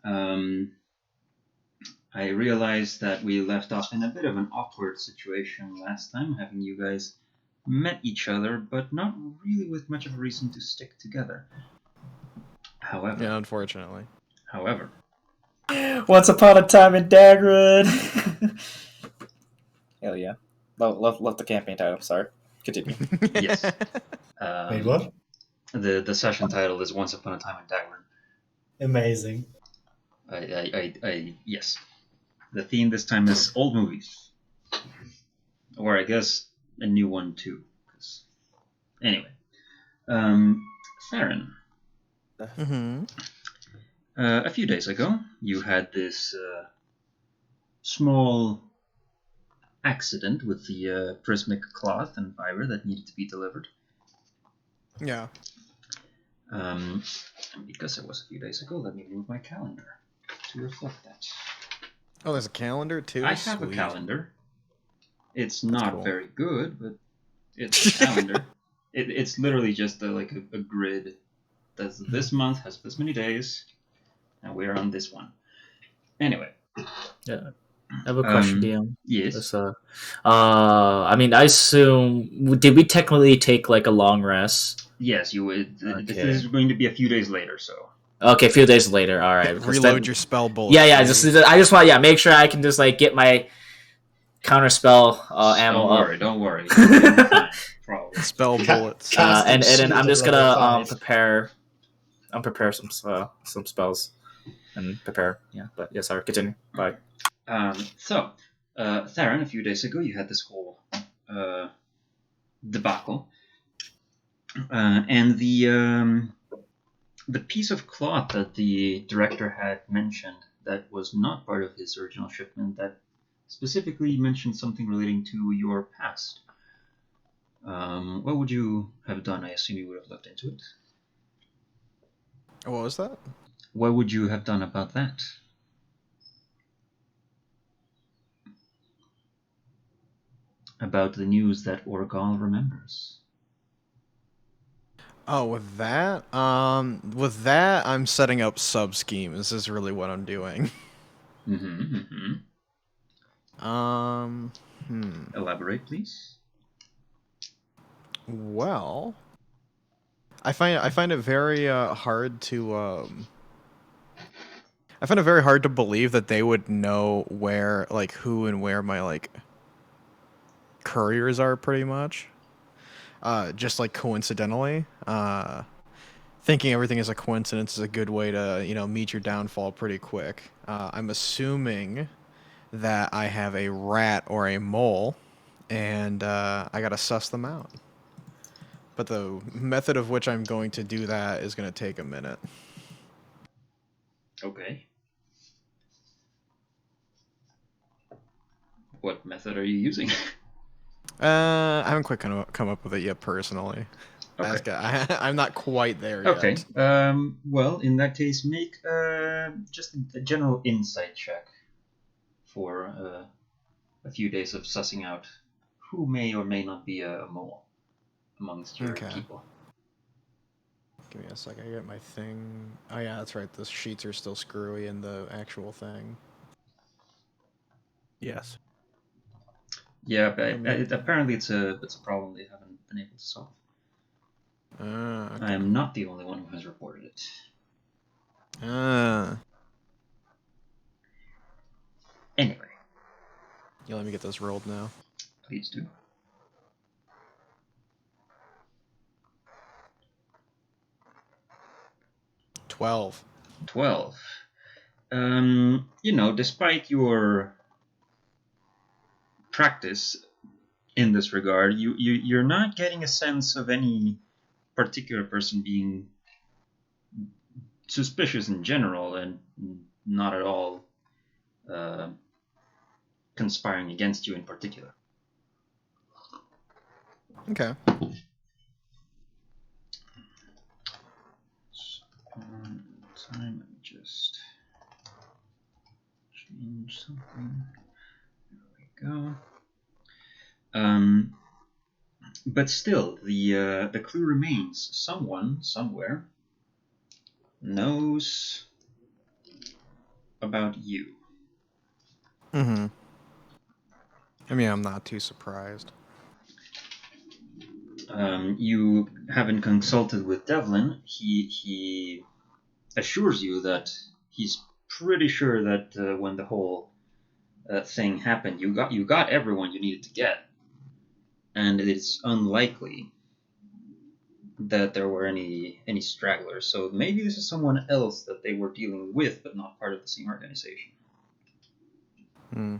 I realized that we left off in a bit of an awkward situation last time, having you guys met each other, but not really with much of a reason to stick together. However, Yeah, unfortunately. Once upon a time in Dagwood. Hell yeah. Love the campaign title. Sorry. Continue. Yes. Wait, what? The session title is Once Upon a Time in Dagwood. Amazing. Yes. The theme this time is old movies. Or I guess a new one too. Anyway. Theron. Mm-hmm. A few days ago, you had this small accident with the prismic cloth and fiber that needed to be delivered. Yeah. And because it was a few days ago, let me move my calendar to reflect that. Oh, there's a calendar too? I have Sweet. a calendar. It's not cool. very good, but it's a calendar. It's literally just a grid. This month has this many days, and we're on this one. Anyway. Yeah. I have a question, DM. Yes. I mean, I assume, did we technically take like a long rest? Yes, you would. Okay. This is going to be a few days later, so. Okay, a few days later. All right. Reload your spell bullets. Yeah. I just want make sure I can just like get my counter spell ammo up. Don't worry. Spell bullets. And then I'm just gonna prepare some spells and prepare. Yeah, but yeah, sorry. Continue. Bye. So, Theron, a few days ago, you had this whole debacle, and the piece of cloth that the director had mentioned that was not part of his original shipment, that specifically mentioned something relating to your past. What would you have done? I assume you would have looked into it. What was that? What would you have done about that? About the news that Orgal remembers. Oh, with that, I'm setting up sub schemes. This is really what I'm doing. Elaborate, please. Well, I find it very hard to I find it very hard to believe that they would know where, like, who and where my like couriers are, pretty much. Just like coincidentally. Thinking everything is a coincidence is a good way to, meet your downfall pretty quick. I'm assuming that I have a rat or a mole, and I gotta suss them out. But the method of which I'm going to do that is going to take a minute. Okay. What method are you using? I haven't quite come up with it yet personally. Okay. I'm not quite there yet. Okay. Well, in that case, make just a general insight check for a few days of sussing out who may or may not be a mole amongst your people. Give me a sec. I get my thing. Oh yeah, that's right. The sheets are still screwy in the actual thing. Yes. Yeah, but apparently it's a problem they haven't been able to solve. Okay. I am not the only one who has reported it. Anyway. You let me get this rolled now. Please do. $12. Despite your practice in this regard, you're not getting a sense of any particular person being suspicious in general, and not at all conspiring against you in particular. Okay. Let me just change something. There we go. But still, the clue remains. Someone, somewhere, knows about you. Mm-hmm. I mean, I'm not too surprised. You haven't consulted with Devlin. He assures you that he's pretty sure that when the whole thing happened, you got everyone you needed to get, and it's unlikely that there were any stragglers. So maybe this is someone else that they were dealing with, but not part of the same organization. Hmm.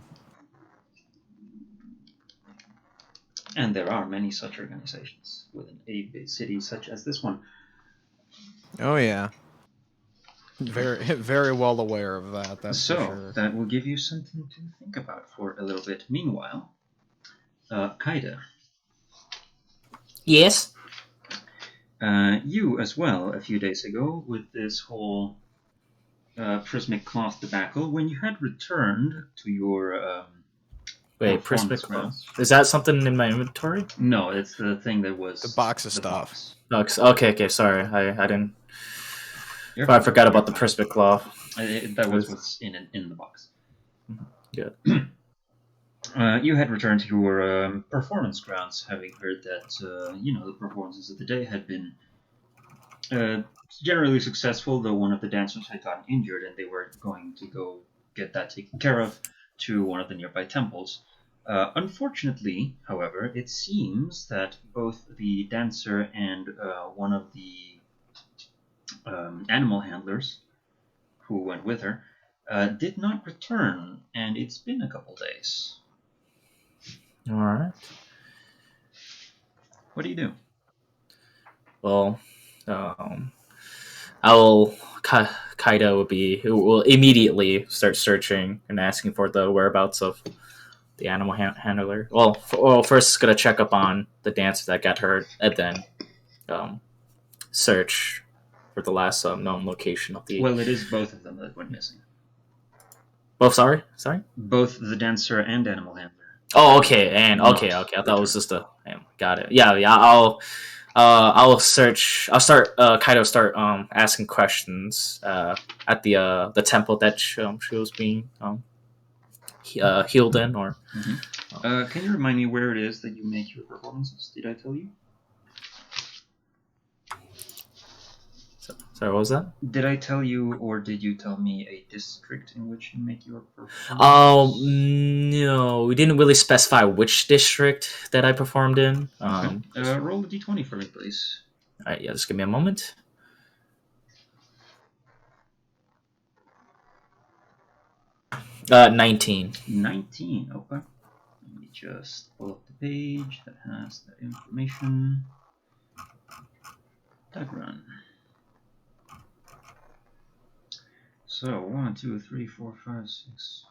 And there are many such organizations within a big city such as this one. Oh yeah. Very well aware of that. That's So for sure. that will give you something to think about for a little bit. Meanwhile, Kaida. Yes. You as well, a few days ago, with this whole prismic cloth debacle, when you had returned to your Wait, prismic cloth. Is that something in my inventory? No, it's the thing that was The box of stuff. Box. Okay, sorry. I didn't. I forgot about the prismic cloth. That was what's in the box. Good. You had returned to your performance grounds, having heard that the performances of the day had been generally successful, though one of the dancers had gotten injured, and they were going to go get that taken care of to one of the nearby temples. Unfortunately, however, it seems that both the dancer and one of the animal handlers who went with her did not return, and it's been a couple days. All right. What do you do? Well, I will. Kaido will immediately start searching and asking for the whereabouts of the animal handler. Well, first gonna check up on the dancer that got hurt, and then search for the last known location of the. Well, it is both of them that went missing. Oh, sorry. Both the dancer and animal handler. Oh, okay, and okay. I thought it was just a. Got it. Yeah. I'll search. I'll start. Kaido start asking questions at the temple that she was being healed in, or. Mm-hmm. Can you remind me where it is that you make your performances? Did I tell you? Sorry, what was that? Did I tell you, or did you tell me a district in which you make your performances? Oh no, we didn't really specify which district that I performed in. Okay. Roll a d20 for me, please. All right, yeah, just give me a moment. $19. 19. Okay. Let me just pull up the page that has that information. Tag run. So 1, 2, 3, 4, 5, 6,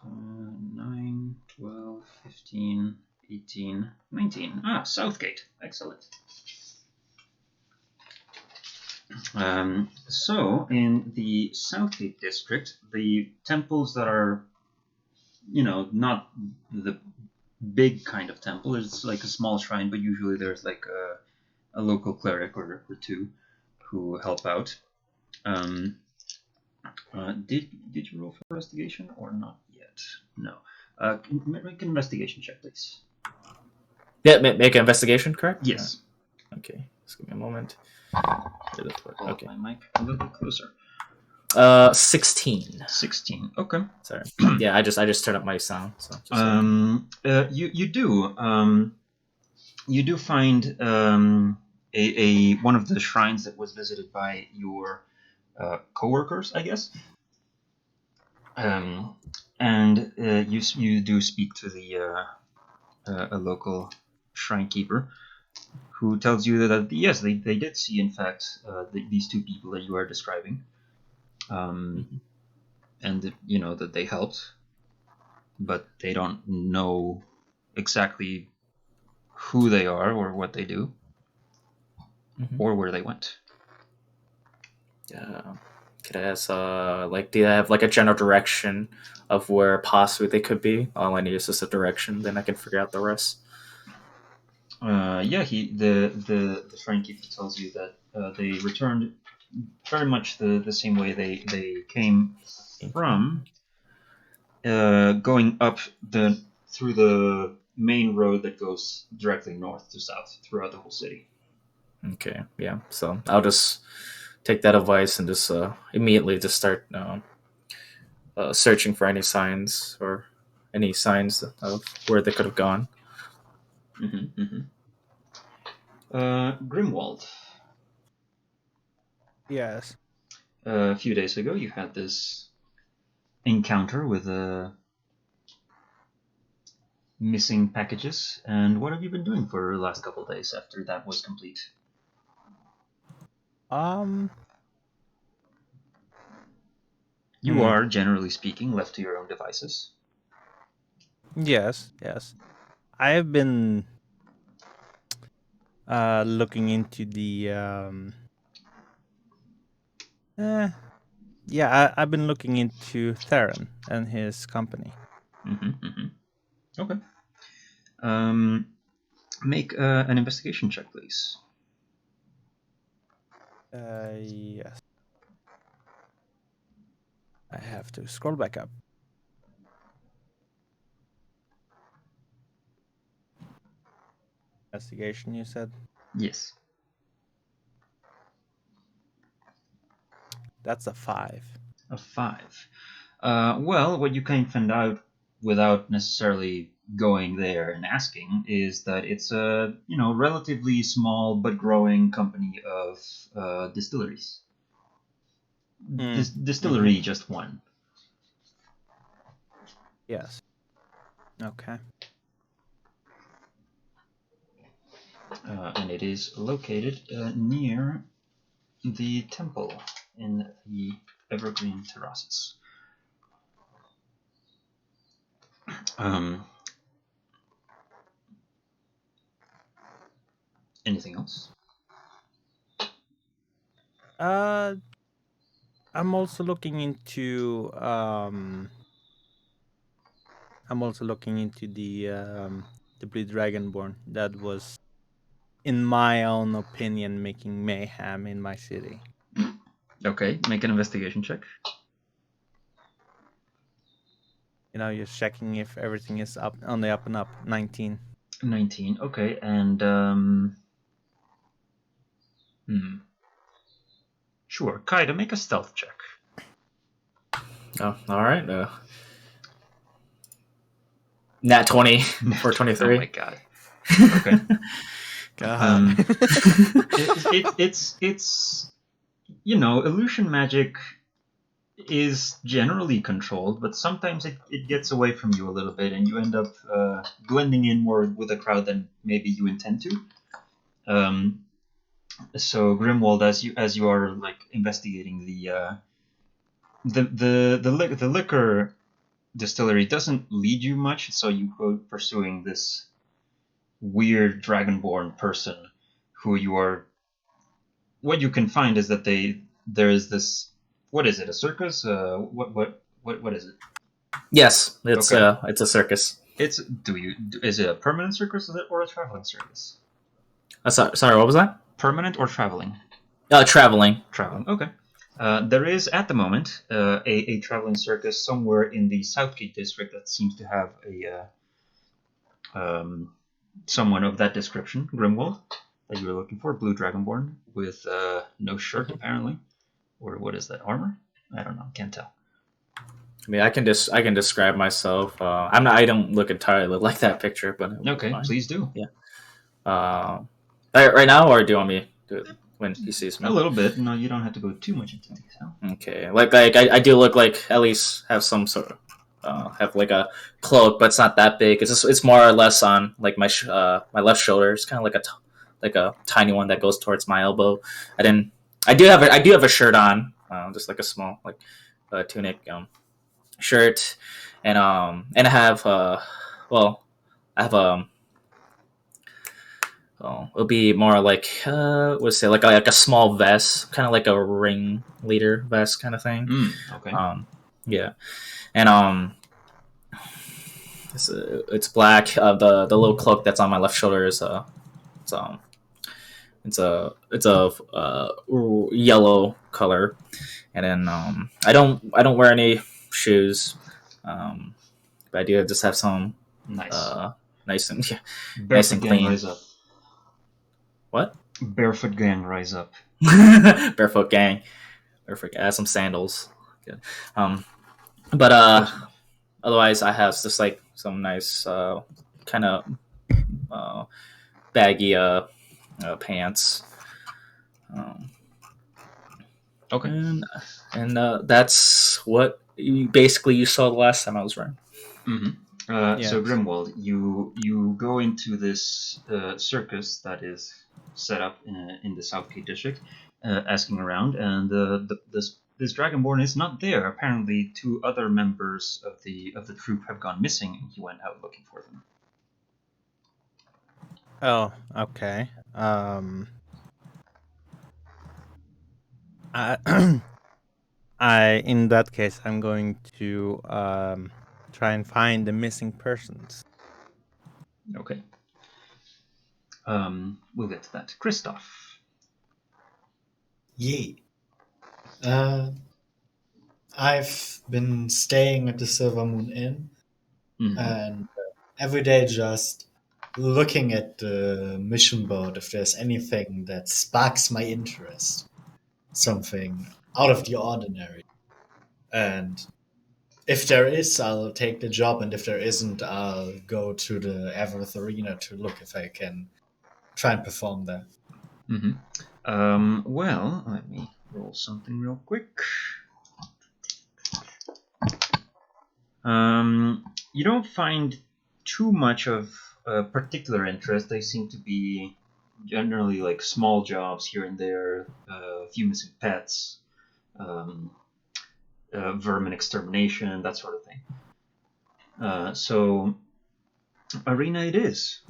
9, 12, 15, 18, 19. Southgate. Excellent. So in the Southgate district, the temples that are, not the big kind of temple, it's like a small shrine, but usually there's like a local cleric or two who help out. Did you roll for investigation or not yet? No. Make an investigation check, please. Yeah, make an investigation, correct? Yes. Okay, just give me a moment. Okay. My mic a little bit closer. 16. 16. Okay. Sorry. Yeah, I just turned up my sound. So you do find a one of the shrines that was visited by your coworkers, I guess. And you do speak to the a local shrine keeper, who tells you that yes, they did see in fact these two people that you are describing, and that, that they helped, but they don't know exactly who they are or what they do, or where they went. Could I ask, do they have like a general direction of where possibly they could be? All I need is just a direction, then I can figure out the rest. Yeah, the shrine keeper tells you that they returned very much the same way they came from, going up through the main road that goes directly north to south throughout the whole city. Okay, yeah. So I'll just take that advice and just immediately just start searching for any signs of where they could have gone. Grimwald. Yes. A few days ago, you had this encounter with missing packages, and what have you been doing for the last couple of days after that was complete? You are, generally speaking, left to your own devices. Yes. I have been looking into the I've been looking into Theron and his company. Okay. Make an investigation check, please. Yes. I have to scroll back up. Investigation, you said? Yes. That's a 5. A 5. Well, what you can find out without necessarily going there and asking is that it's a relatively small but growing company of distilleries. Distillery, just one. Yes. Okay. And it is located near the temple in the evergreen terraces. Anything else? I'm also looking into the Blue Dragonborn that was, in my own opinion, making mayhem in my city. Okay, make an investigation check. Just checking if everything is up on the up and up. 19. 19. Okay, and sure. Kaida, make a stealth check. Oh, all right. Nat 20 for 23. Oh my god. Okay. God. It's illusion magic is generally controlled, but sometimes it gets away from you a little bit, and you end up blending in more with a crowd than maybe you intend to. So Grimwald, as you are like investigating the liquor distillery doesn't lead you much, so you go pursuing this weird dragonborn person who you are. What you can find is that there is this. What is it? A circus? What is it? Yes, it's Okay. it's a circus. Is it a permanent circus or a traveling circus? Sorry, what was that? Permanent or traveling? Traveling. Traveling. Okay. There is at the moment a traveling circus somewhere in the Southgate district that seems to have someone of that description, Grimwald, that you were looking for, Blue Dragonborn, with no shirt apparently, or what is that, armor? I don't know, can't tell. I mean, I can describe myself. I don't look entirely like that picture, but okay, please do. Yeah. Right now, or do you want me to do it when he sees me? A little bit. No, you don't have to go too much into detail. Okay, like I do look like at least have some sort of have like a cloak, but it's not that big. It's more or less on like my left shoulder. It's kind of like a tiny one that goes towards my elbow. I do have a shirt on, just like a small like tunic shirt, and I have it'll be more like let's say like a small vest, kind of like a ring leader vest kind of thing. Okay. Yeah, and it's black. The little cloak that's on my left shoulder is it's a yellow color, and then I don't wear any shoes. But I do just have some Nice. nice and nice Barefoot and gang, clean. rise up. What? Barefoot gang, rise up. Barefoot gang. Barefoot gang. I have some sandals. Good. But Close enough. otherwise, I have just like some nice kind of baggy pants. Okay. And that's what you saw the last time I was running. Mm-hmm. So Yes. Grimwald, you go into this circus that is set up in the Southgate district, asking around, and this Dragonborn is not there. Apparently, 2 other members of the troop have gone missing, and he went out looking for them. Oh, okay. I, in that case, I'm going to try and find the missing persons. Okay. We'll get to that. Christoph. Yay. I've been staying at the Silver Moon Inn Mhm. and every day just looking at the mission board if there's anything that sparks my interest, something out of the ordinary. And if there is, I'll take the job, and if there isn't, I'll go to the Everett Arena to look if I can try and perform there. Well, let me roll something real quick. You don't find too much of particular interest. They seem to be generally like small jobs here and there, a few missing pets, vermin extermination, that sort of thing. So, arena it is.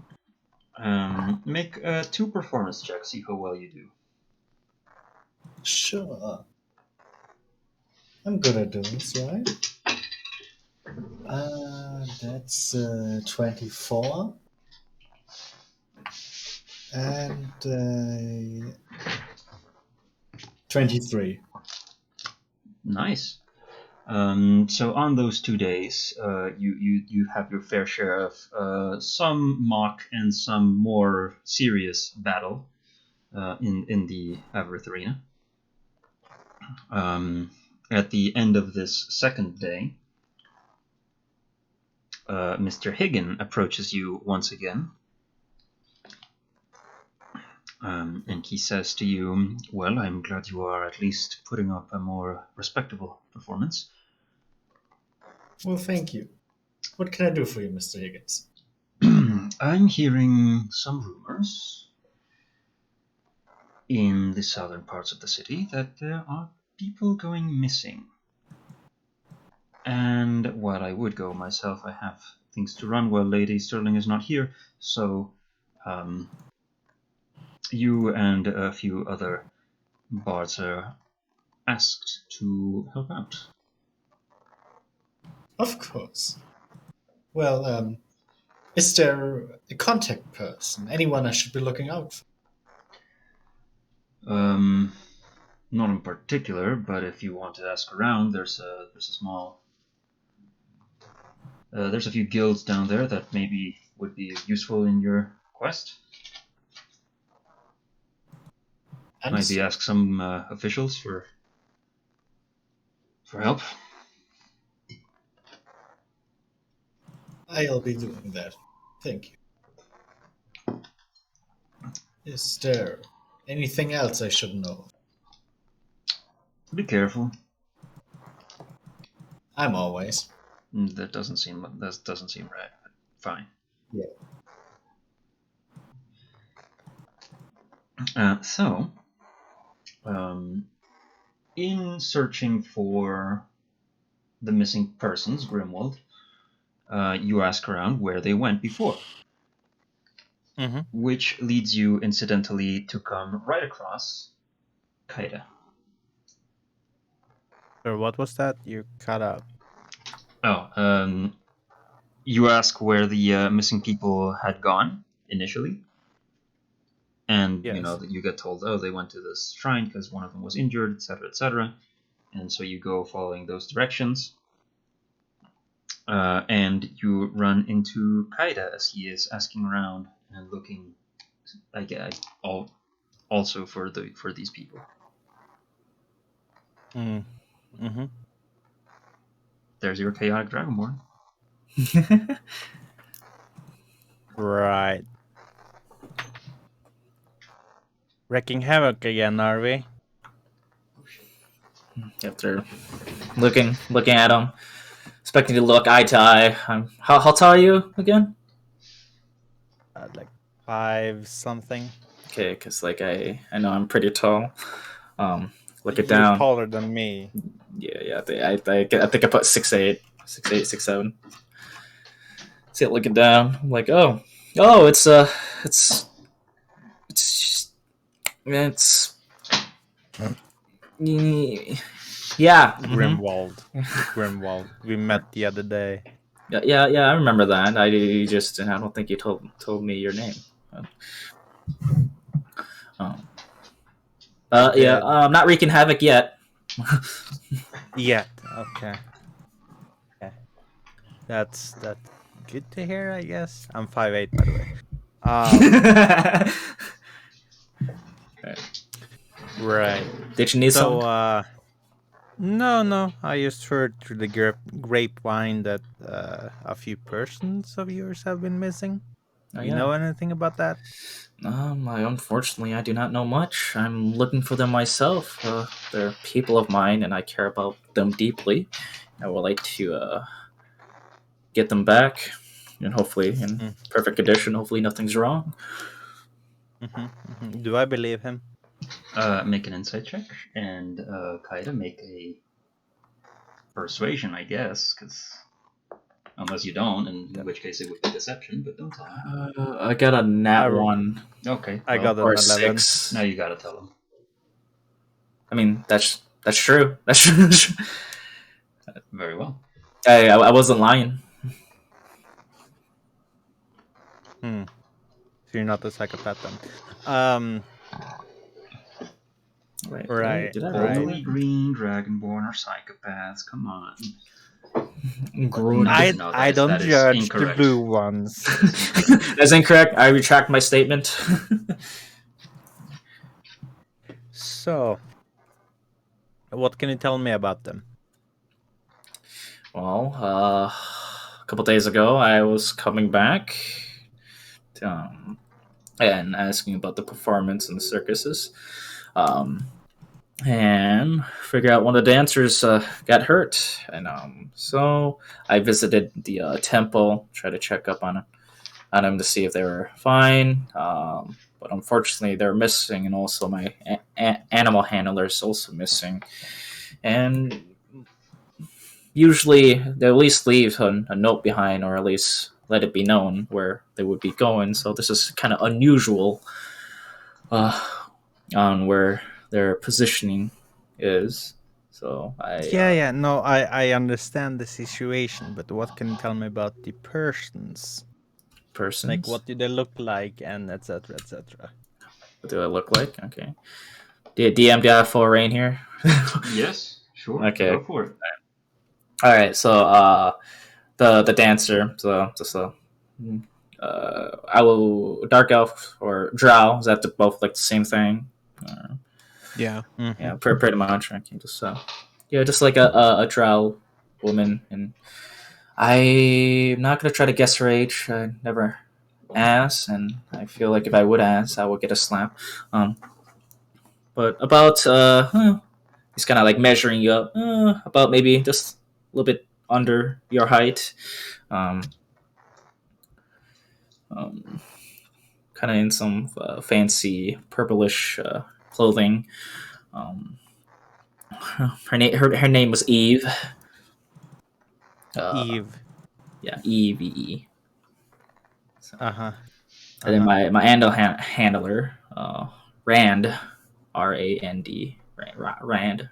Make 2 performance checks, see how well you do. Sure. I'm good at those, right? That's 24. And 23. Nice. So on those 2 days, you have your fair share of some mock and some more serious battle in the Avarith Arena. At the end of this second day, Mr. Higgin approaches you once again, and he says to you, "Well, I'm glad you are at least putting up a more respectable performance." Well, thank you. What can I do for you, Mr. Higgins? I'm hearing some rumors in the southern parts of the city that there are people going missing. And while I would go myself, I have things to run while Lady Sterling is not here, so you and a few other bards are asked to help out. Of course. Well, is there a contact person? Anyone I should be looking out for? Not in particular, but if you want to ask around, there's a small there's a few guilds down there that maybe would be useful in your quest. Maybe ask some officials for help. I'll be doing that. Thank you. Is there anything else I should know? Be careful. I'm always. That doesn't seem right. Fine. Yeah. So, in searching for the missing persons, Grimwald, you ask around where they went before, which leads you incidentally to come right across Kaida. So what was that? You cut out. Oh, you ask where the missing people had gone initially, and Yes. you know that you get told, oh, they went to this shrine because one of them was injured, etc., etc. And so you go following those directions. and you run into Kaida as he is asking around and looking, I guess, also for these people. Mm-hmm. There's your chaotic dragonborn. Right. Wrecking havoc again, are we? After looking at him, expecting to look eye to eye. How tall are you again? Like 5 something. Okay, because like I know I'm pretty tall. Look it You're down. taller than me. Yeah. I think I put 6'8", 6'8", 6'7". See it looking down. I'm like, oh, it's yeah. Grimwald. We met the other day. Yeah. I remember that. I don't think you told me your name. Yeah. I'm not wreaking havoc yet. Yet. Okay. That's good to hear, I guess. I'm 5'8", by the way. Right. Did you need So, some? no. I just heard through the grapevine that a few persons of yours have been missing. Oh, You yeah. know anything about that? Unfortunately, I do not know much. I'm looking for them myself. They're people of mine, and I care about them deeply. I would like to get them back, and hopefully in perfect condition. Hopefully, nothing's wrong. Do I believe him? Make an insight check, and Kaida make a persuasion, I guess, because unless you don't, in which case it would be deception. But don't tell him. I got a nat 1. Okay, I got an Or 11. 6. Now you gotta tell him. I mean, that's true. That's true. Very well. I wasn't lying. So you're not a psychopath then. Right. Did I roll Only that? green dragonborn are psychopaths. Come on. Green. I don't that is judge the incorrect. blue ones. That's incorrect. I retract my statement. So, what can you tell me about them? Well, a couple days ago, I was coming back and asking about the performance in the circuses, and figure out one of the dancers got hurt, and so I visited the temple, try to check up on them to see if they were fine. But unfortunately, they're missing, and also my animal handler is also missing, and usually they at least leave a note behind, or at least let it be known where they would be going. So this is kind of unusual on where their positioning is. So I understand the situation, but what can you tell me about the persons? Persons? Like, what do they look like, and etc. etc. What do I look like? Okay. DM, do I have full reign here? Yes, sure. Okay. Go for it. All right. So the dancer. So just I will dark elf or drow. Is that both like the same thing? Yeah. Yeah, pretty much. I can just just like a drow woman, and I'm not gonna try to guess her age. I never ask, and I feel like if I would ask, I would get a slap. But about he's kind of like measuring you up, about maybe just a little bit under your height. Kind of in some fancy purplish clothing. Her name was Eve. Eve. Yeah, Eve. So, Uh-huh. And then my handler, Rand, R-A-N-D, Rand.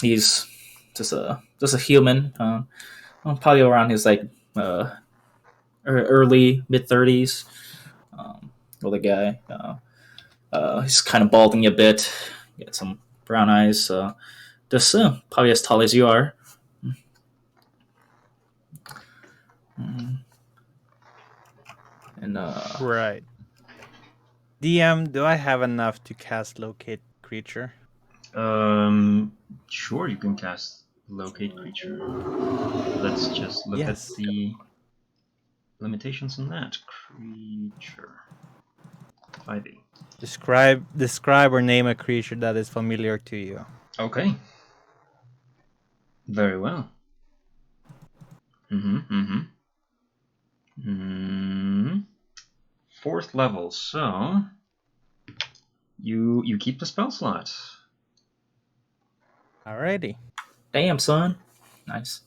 He's just a human, probably around his like early mid-30s. Older guy. He's kind of balding a bit. Got some brown eyes. Just probably as tall as you are. Mm. And Right. DM, do I have enough to cast locate creature? Sure, you can cast locate creature. Let's just look Yes. at the limitations on that. Creature. 5e. Describe or name a creature that is familiar to you. Okay. Very well. Fourth level, so you keep the spell slot. Alrighty. damn, son. Nice.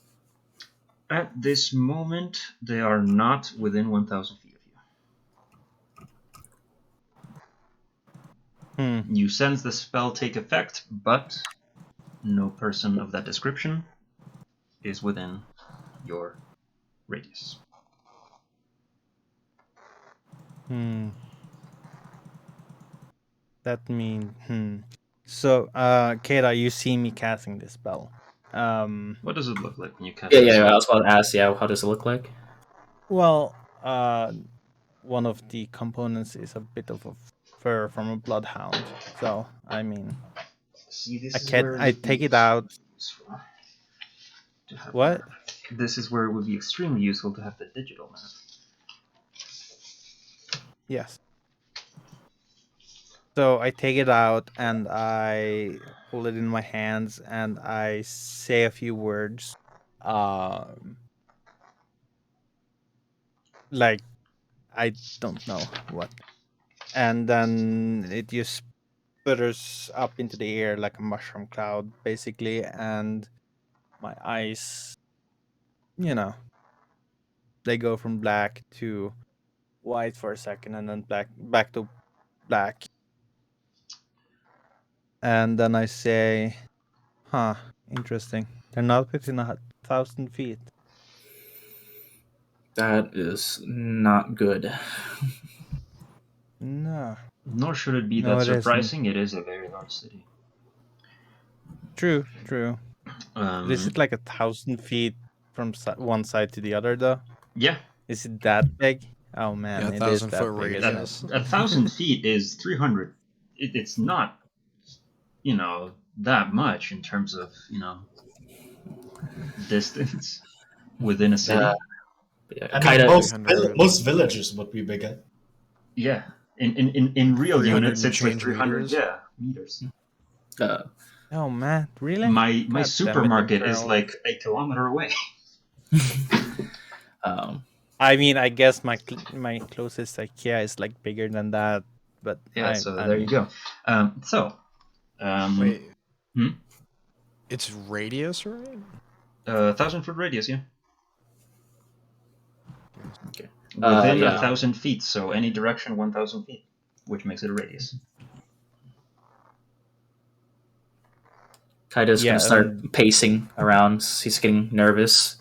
At this moment, they are not within 1,000 feet of you. You sense the spell take effect, but no person of that description is within your radius. That means So, Kata, you see me casting this spell. What does it look like when you cast Yeah, the yeah. spell? I was about to ask. Yeah, how does it look like? Well, one of the components is a bit of a fur from a bloodhound. So, I mean, See, this I is can where I it would be take it out. useful to have What? This is where it would be extremely useful to have the digital map. Yes. So I take it out and I hold it in my hands and I say a few words. Like I don't know what. And then it just sputters up into the air like a mushroom cloud, basically, and my eyes, you know, they go from black to white for a second and then back to black. And then I say, huh, interesting. They're not within 1,000 feet. That is not good. No. Nor should it be No, that it isn't. surprising. It is a very large city. True. Is it like 1,000 feet from one side to the other, though? Yeah. Is it that big? Oh man, Yeah, it is 1,000 that foot big, isn't it? radius. 1,000 feet is 300. It's not, that much in terms of, distance within a city. Yeah, I kind mean, of. most villages would be bigger. Yeah. In real 300 units, and it's like change 300. meters. Yeah, meters. Oh man, really? My God damn it, supermarket is Imperial. like a kilometer away. um, I mean, I guess my closest IKEA is like bigger than that, but Yeah, so I there mean, you go. Wait. Hmm? It's radius, right? 1,000 foot radius, yeah. okay. Within Yeah. 1,000 feet, so any direction 1,000 feet, which makes it a radius. Kaida's Yeah, gonna start pacing around. He's getting nervous.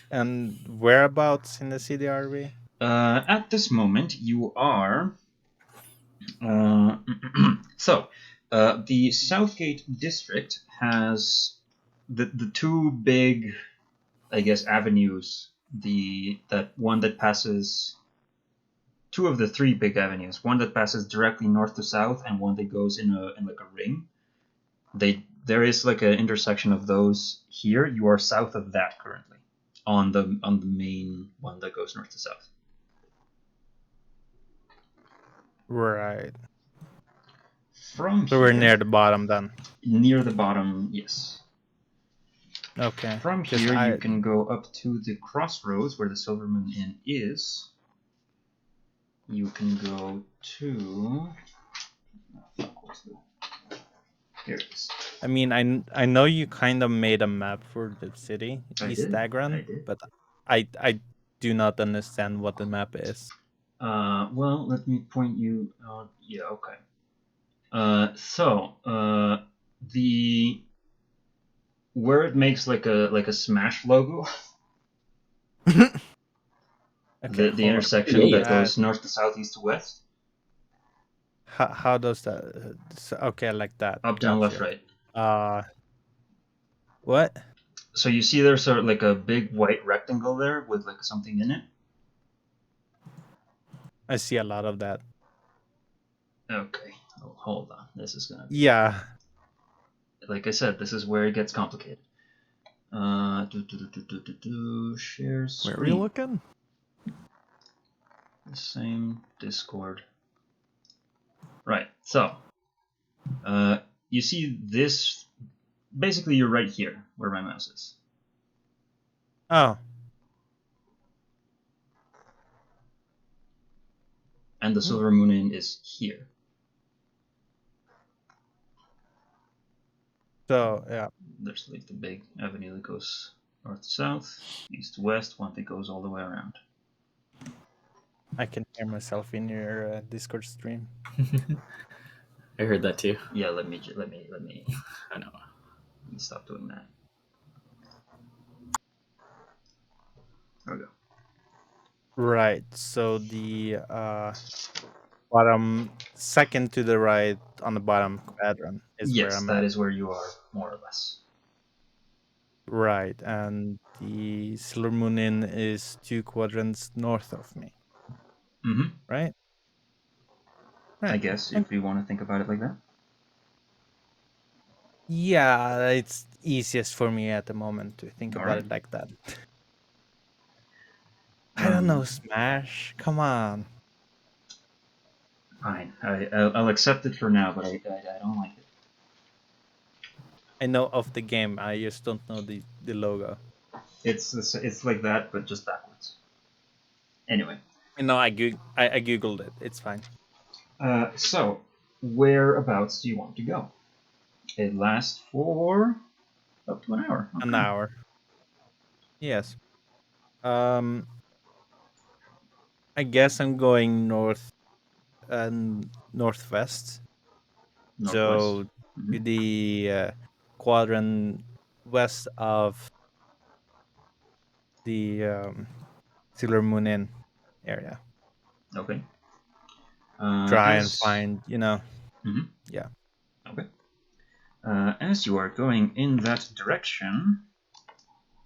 And whereabouts in the city are we? At this moment, you are. The Southgate district has the two big, I guess, avenues. That one that passes. Two of the three big avenues. One that passes directly north to south, and one that goes in like a ring. There is like an intersection of those here. You are south of that currently, on the main one that goes north to south. Right. From So we're here, near the bottom then. near the bottom, yes. Okay. From 'Cause here, you can go up to the crossroads where the Silver Moon Inn is. You can go to. Here it is. I mean, I know you kind of made a map for the city, I East did. Agron, but I do not understand what the map is. Well, let me point you out. Yeah, okay. The where it makes like a Smash logo, Okay, the intersection Yeah, yeah. that goes north to south, east to west, How does that? Okay, like that. up, down, left, Gotcha. right. What? So you see there's sort of like a big white rectangle there with like something in it? I see a lot of that. Okay. Oh, hold on. This is gonna be... Yeah. Like I said, this is where it gets complicated. Share screen. Where are you looking? The same Discord. Right. So, you see this. Basically, you're right here where my mouse is. Oh. And the silver moon inn is here. So yeah. There's like the big avenue that goes north to south, east to west, one that goes all the way around. I can hear myself in your Discord stream. I heard that too. Yeah, let me I know. Let me stop doing that. There we go. Right. So the bottom second to the right on the bottom quadrant is where Yes, I'm that at. is where you are, more or less. Right. And the Silver Moon Inn is 2 quadrants north of me. Mm-hmm. Right? I guess if you want to think about it like that. Yeah, it's easiest for me at the moment to think about Alright. it like that. I don't know, Um, Smash. Come on. Fine. I'll accept it for now, but I don't like it. I know of the game. I just don't know the logo. It's like that, but just backwards. Anyway. No, I googled it. It's fine. So, whereabouts do you want to go? It lasts for up to an hour. An hour. Yes. I guess I'm going north and northwest. Northwest. So to the quadrant west of the Silver Moon Inn area. Okay. Try and find, Mhm. Yeah. Okay. As you are going in that direction,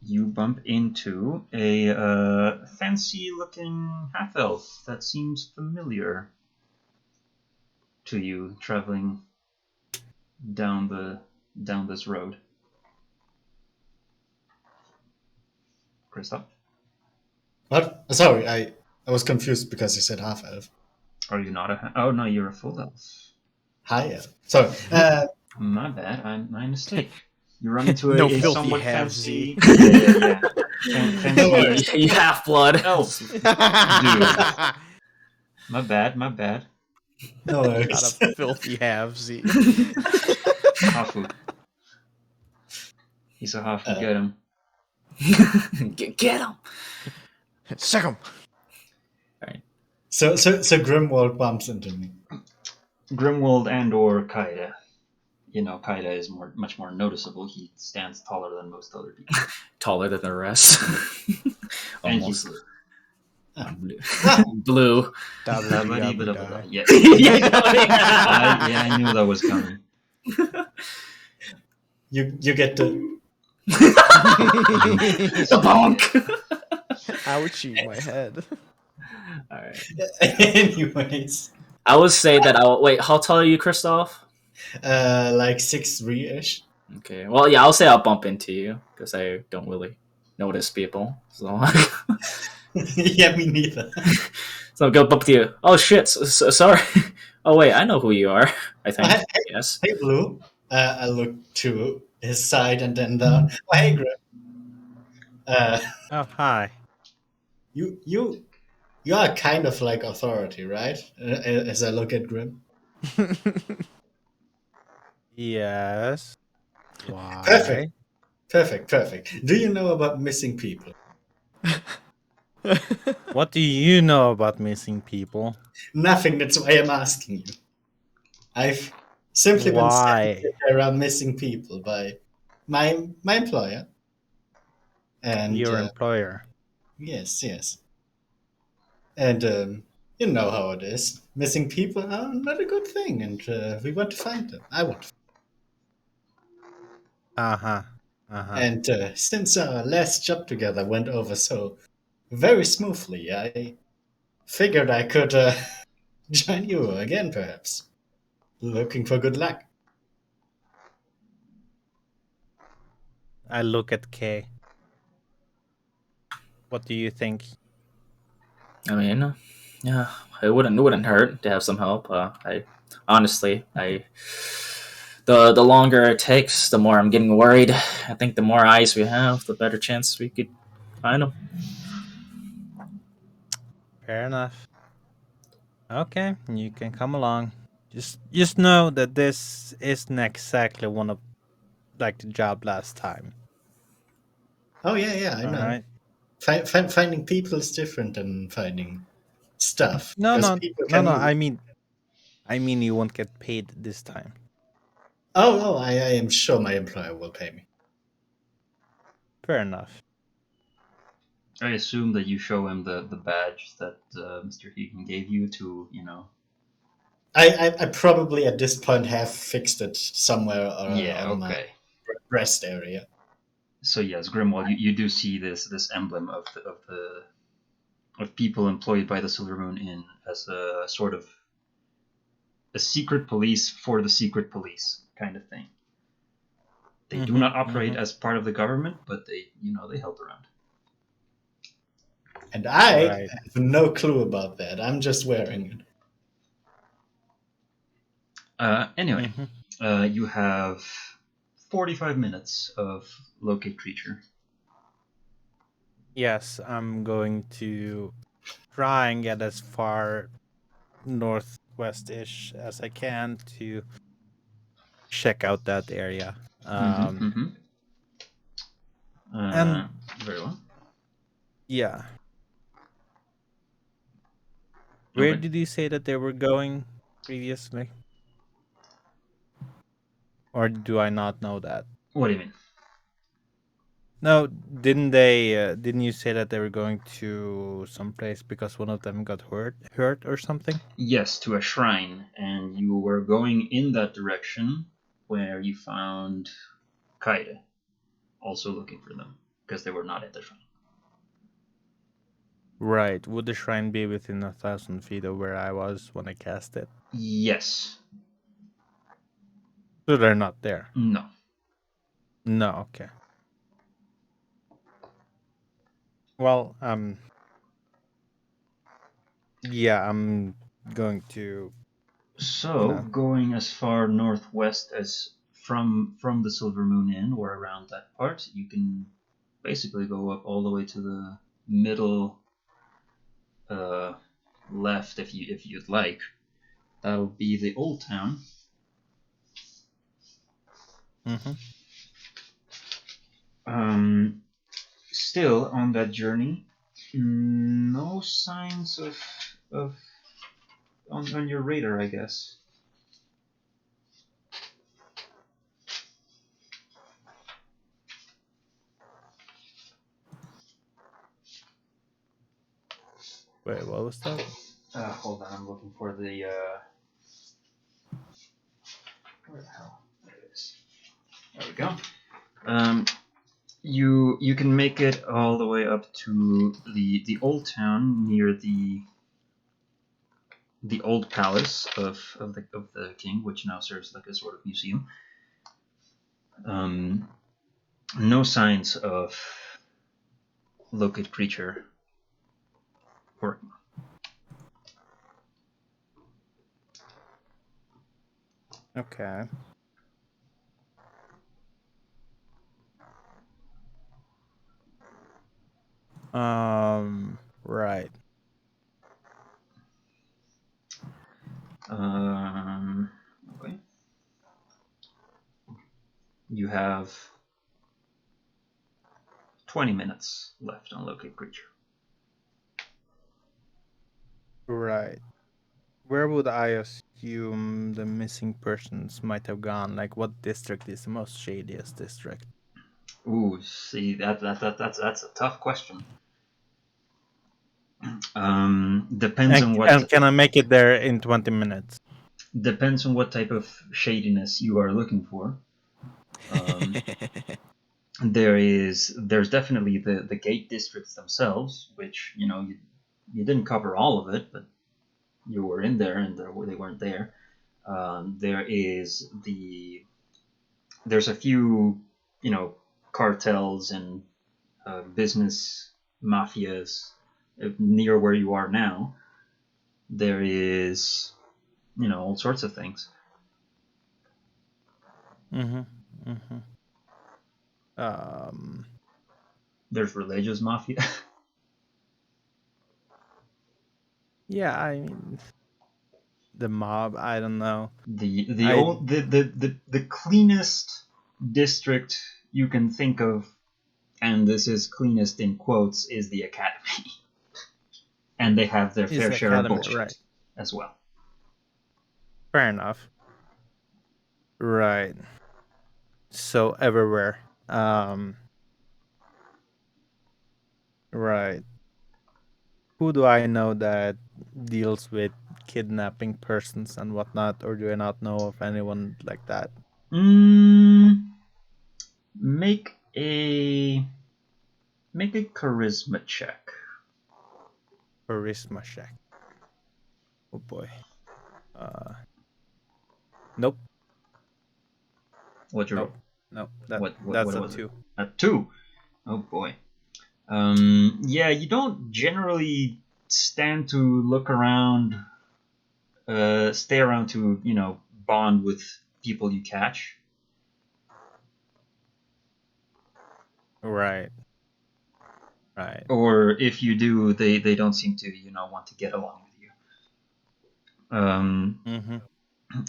you bump into a fancy-looking half-elf that seems familiar to you traveling down this road. Kristoff? What? Sorry, I was confused because you said half elf. Are you not a... Oh, no, you're a full elf. High elf. Sorry. My bad. My mistake. You run into No a filthy somewhat halvesy. fancy... Yeah. Fancy You half blood. elf. Dude. My bad. No Got worries. a filthy halvesy. Hafu. He's a Hafu. Get him. Get him. Sick 'em. So Grimwald bumps into me. Grimwald and or Kaida. You know, Kaida is much more noticeable. He stands taller than most other people. Taller than the rest. And he's Almost. blue. Blue. Da-ba-dee-ba-da-ba-da. Yeah. Yeah. I knew that was coming. You get the The bonk. Ouchie, my head. All right. anyways. I would say that wait. How tall are you, Christoph? Like 6'3" ish. Okay. Well, yeah. I'll say I'll bump into you because I don't really notice people. So, Yeah, me neither. so I'll go bump to you. Oh shit! Sorry. Oh wait, I know who you are. I think. Hey, Yes. hey, Blue. I look to his side and then down. Oh, hey, Grim. Oh, hi. You are kind of like authority, right? As I look at Grim. Yes. Why? Perfect. Do you know about missing people? What do you know about missing people? Nothing. That's why I'm asking you. I've simply been Why? sent that there are missing people by my employer. And Your employer. yes. And you know how it is. Missing people are not a good thing, and we want to find them. I want to. Uh-huh. And since our last job together went over so very smoothly, I figured I could join you again, perhaps. Looking for good luck. I look at Kay. What do you think? I mean, yeah, it wouldn't hurt to have some help. I honestly, the longer it takes, the more I'm getting worried. I think the more eyes we have, the better chance we could find them. Fair enough. Okay, you can come along. Just know that this isn't exactly one of like the job last time. Oh, yeah, I All know. right. Finding people is different than finding stuff. No, Because no, people no, can no. move. I mean you won't get paid this time. Oh, I am sure my employer will pay me. Fair enough. I assume that you show him the badge that Mr. Heaton gave you to, I probably at this point have fixed it somewhere Yeah, on my okay. breast area. So yes, Grimwald, you do see this emblem of people employed by the Silver Moon Inn as a sort of a secret police for the secret police kind of thing. They do not operate as part of the government, but they help around. And I Right. have no clue about that. I'm just wearing it. Anyway, you have 45 minutes of locate creature. Yes, I'm going to try and get as far northwest-ish as I can to check out that area. And Very well. yeah. Where Okay. did you say that they were going previously? Or do I not know that? What do you mean? No, didn't you say that they were going to some place because one of them got hurt or something? Yes, to a shrine, and you were going in that direction where you found Kaide, also looking for them because they were not at the shrine. Right. Would the shrine be within 1,000 feet of where I was when I cast it? Yes. So they're not there. No. No, okay. Well, yeah, I'm going to. So going as far northwest as from the Silver Moon Inn or around that part, you can basically go up all the way to the middle left if you'd like. That would be the old town. Still on that journey, no signs of on your radar, I guess. Wait, what was that? Hold on, I'm looking for the. Where the hell? There it is. There we go. You can make it all the way up to the old town near the old palace of the king, which now serves like a sort of museum. No signs of locate creature working. Okay. Right. Okay. You have 20 minutes left on locate creature. Right. Where would I assume the missing persons might have gone? Like, what district is the most shadiest district? Ooh, see that's a tough question. Depends on what. And can I make it there in 20 minutes? Depends on what type of shadiness you are looking for. there's definitely the gate districts themselves, which you didn't cover all of it, but you were in there, and they weren't there. There's a few cartels and business mafias near where you are now. There is all sorts of things. Mm-hmm. Mm-hmm. Um. There's religious mafia. Yeah, I mean, the mob. I don't know. I The cleanest district you can think of, and this is cleanest in quotes, is the academy. And they have their is fair the share of academy, bullshit right? as well. Fair enough. Right. So everywhere. Right. Who do I know that deals with kidnapping persons and whatnot, or do I not know of anyone like that? Mm, make a charisma check. Charisma check. Oh boy. Uh. Nope. What'd you Nope. roll? Nope. What That's a was it? 2. A 2. Oh boy. Yeah, you don't generally stand to look around, stay around to bond with people you catch. Right. Right. Or if you do, they don't seem to want to get along with you. Mm-hmm.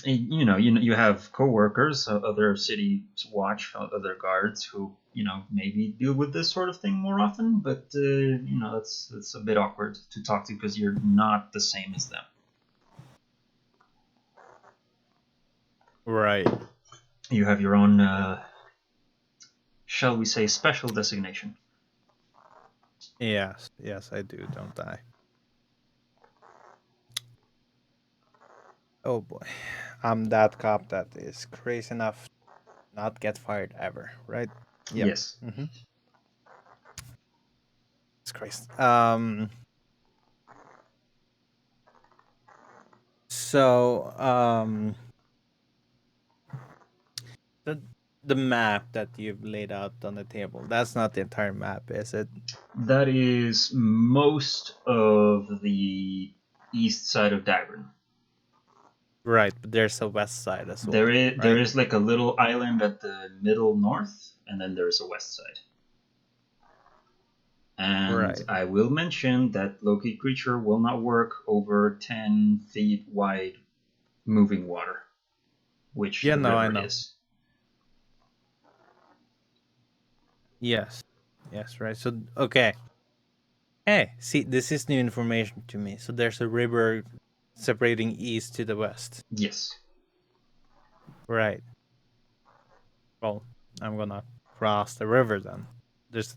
You have coworkers, other city watch, other guards who maybe deal with this sort of thing more often, but that's a bit awkward to talk to because you're not the same as them. Right. You have your own, shall we say, special designation. Yes. Yes, I do, don't I? Oh boy. I'm that cop that is crazy enough to not get fired ever, right? Yep. Yes. Mm-hmm. It's crazy. So, the the map that you've laid out on the table, that's not the entire map, is it? That is most of the east side of Dagran. Right, but there's a west side as well, There right? is like a little island at the middle north, and then there's a west side. And Right. I will mention that Loki creature will not work over 10 feet wide moving water, which Yeah, the no, I river know. is. Yes. Yes, right. So, okay. Hey, see, this is new information to me. So there's a river separating east to the west. Yes. Right. Well, I'm gonna cross the river then. There's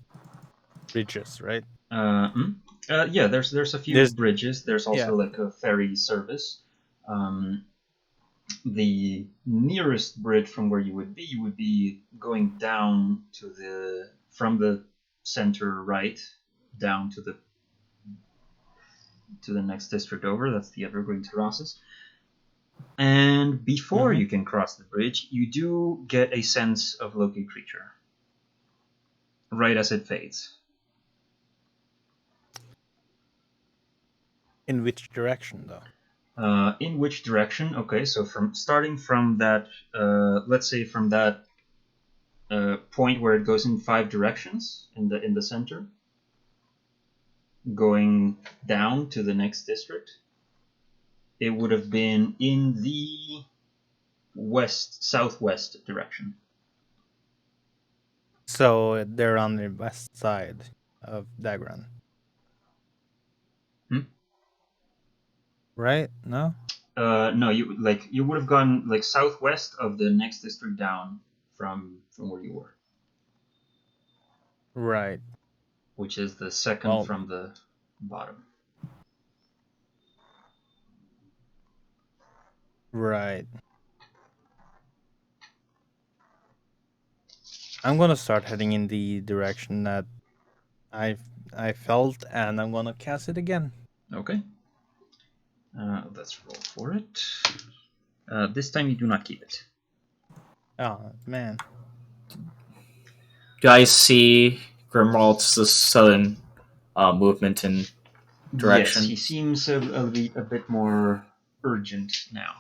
bridges, right? Yeah, there's a few There's bridges. There's yeah. also like a ferry service. Um, the nearest bridge from where you would be going down to from the center right down to the next district over. That's the Evergreen Terraces. And before Mm-hmm. you can cross the bridge, you do get a sense of Loki creature right as it fades. In which direction though? In which direction? Okay, so from starting from that, let's say from that point where it goes in 5 directions in the center, going down to the next district, it would have been in the west southwest direction. So they're on the west side of Dagran. Hmm? Right? No? No, you would have gone like southwest of the next district down from where you were, Right. which is the second Well, from the bottom. right. I'm gonna start heading in the direction that I felt, and I'm gonna cast it again. Okay. Let's roll for it. This time you do not keep it. Oh man. Do I see Grimwald's sudden movement in direction? Yes, he seems a bit more urgent now.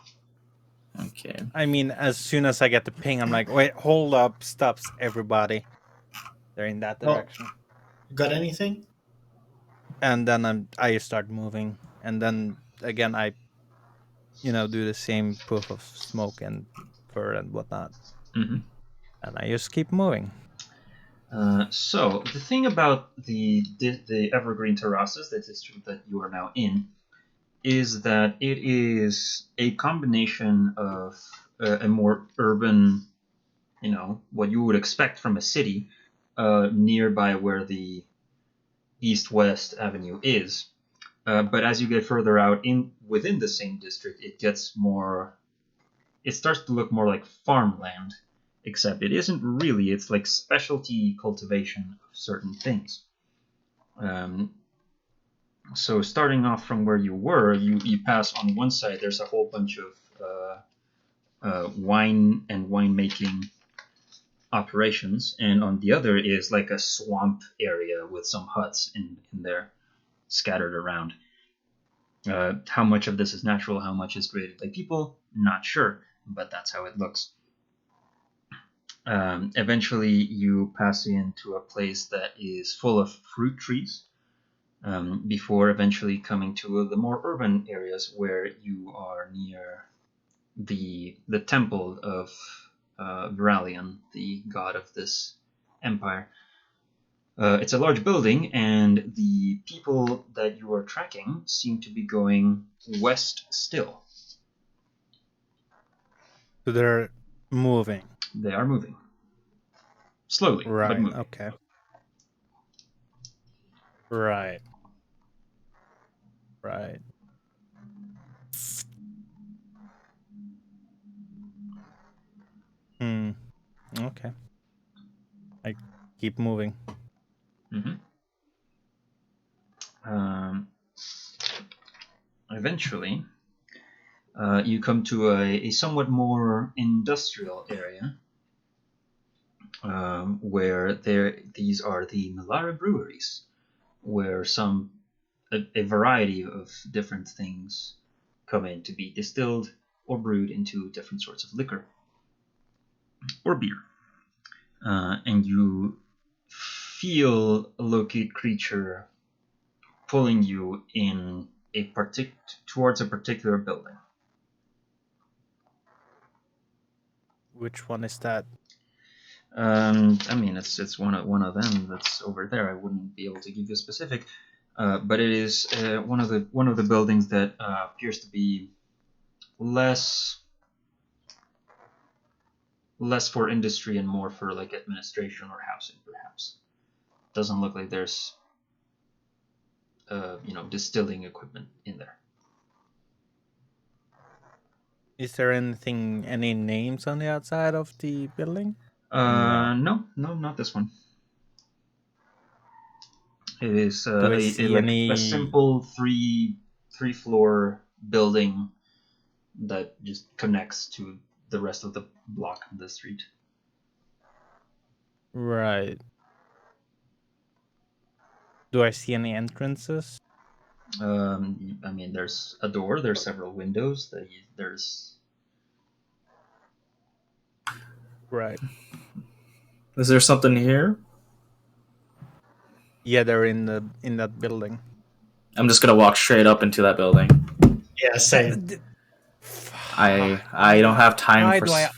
Okay. I mean, as soon as I get the ping, I'm like, wait, hold up, stops everybody. They're in that Oh. direction. Got anything? And then I start moving, and then again I do the same puff of smoke and fur and whatnot, Mm-hmm. and I just keep moving. So the thing about the Evergreen Terraces, the district that you are now in, is that it is a combination of a more urban, what you would expect from a city, nearby where the East-West Avenue is. But as you get further out within the same district, it starts to look more like farmland, except it isn't really. It's like specialty cultivation of certain things. So starting off from where you were, you pass on one side. There's a whole bunch of wine and winemaking operations, and on the other is like a swamp area with some huts in there scattered around. How much of this is natural, how much is created by people, not sure, but that's how it looks. Eventually, you pass into a place that is full of fruit trees, before eventually coming to the more urban areas where you are near the temple of Viralion, the god of this empire. It's a large building, and the people that you are tracking seem to be going west still. So they're moving. They are moving. Slowly, but Right. moving. Okay. Right. Right. Okay. I keep moving. Mm-hmm. Eventually, you come to a somewhat more industrial area, where these are the Melara breweries, where a variety of different things come in to be distilled or brewed into different sorts of liquor or beer. And you feel a locate creature pulling you in towards a particular building. Which one is that? I mean, it's one of them that's over there. I wouldn't be able to give you a specific, but it is one of the buildings that appears to be less for industry and more for like administration or housing, perhaps. Doesn't look like there's distilling equipment in there. Is there any names on the outside of the building? No, not this one. It is Do I see a simple three floor building that just connects to the rest of the block on the street. Right. Do I see any entrances? I mean, there's a door. There's several windows. There's. Right. Is there something here? Yeah, they're in that building. I'm just gonna walk straight up into that building. Yeah, same. I don't have time Why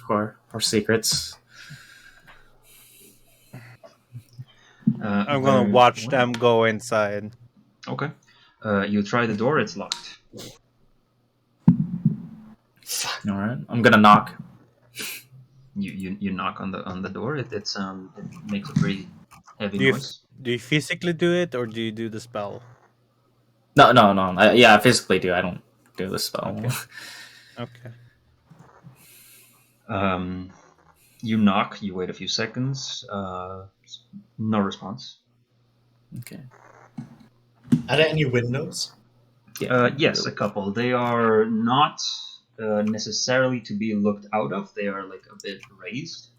for secrets. I'm gonna watch them go inside. Okay. You try the door. It's locked. All right. I'm gonna knock. You knock on the door. It makes a pretty heavy noise. Do you physically do it, or do you do the spell? No. I physically do. I don't do the spell. Okay. You knock. You wait a few seconds. No response. Okay. Are there any windows? Yes, a couple. They are not necessarily to be looked out of. They are like a bit raised.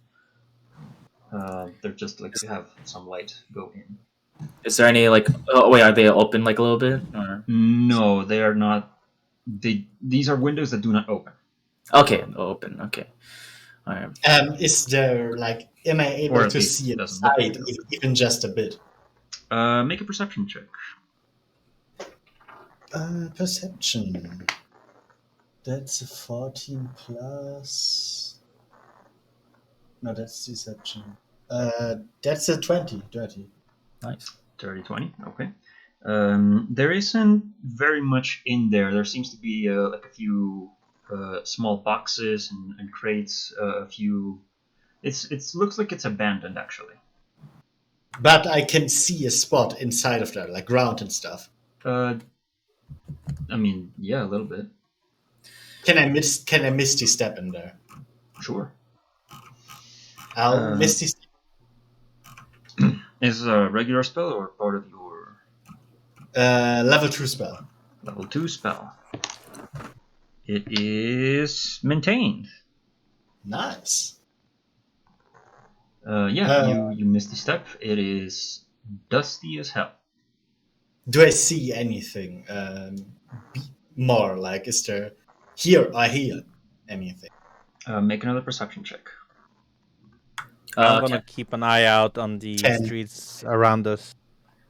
They're just like to have some light go in. Is there any like? Oh wait, are they open like a little bit? Or... No, they are not. These are windows that do not open. Okay, open. Okay. All right. Is there like? Am I Or able at to least see it doesn't look like inside, even just a bit? Make a perception check. Perception. That's a 14 plus. No, that's deception. That's a 20. 20. Nice. 30, 20. Okay. There isn't very much in there. There seems to be like a few small boxes and crates. A few. It looks like it's abandoned actually. But I can see a spot inside of there, like ground and stuff. I mean, yeah, a little bit. Can I misty step in there? Sure. I'll misty step. Is a regular spell or part of your Level 2 spell. level 2 spell? It is maintained. Nice. You missed the step. It is dusty as hell. Do I see anything more? Like, is there here anything? Make another perception check. I'm gonna Can, keep an eye out on the 10. streets around us.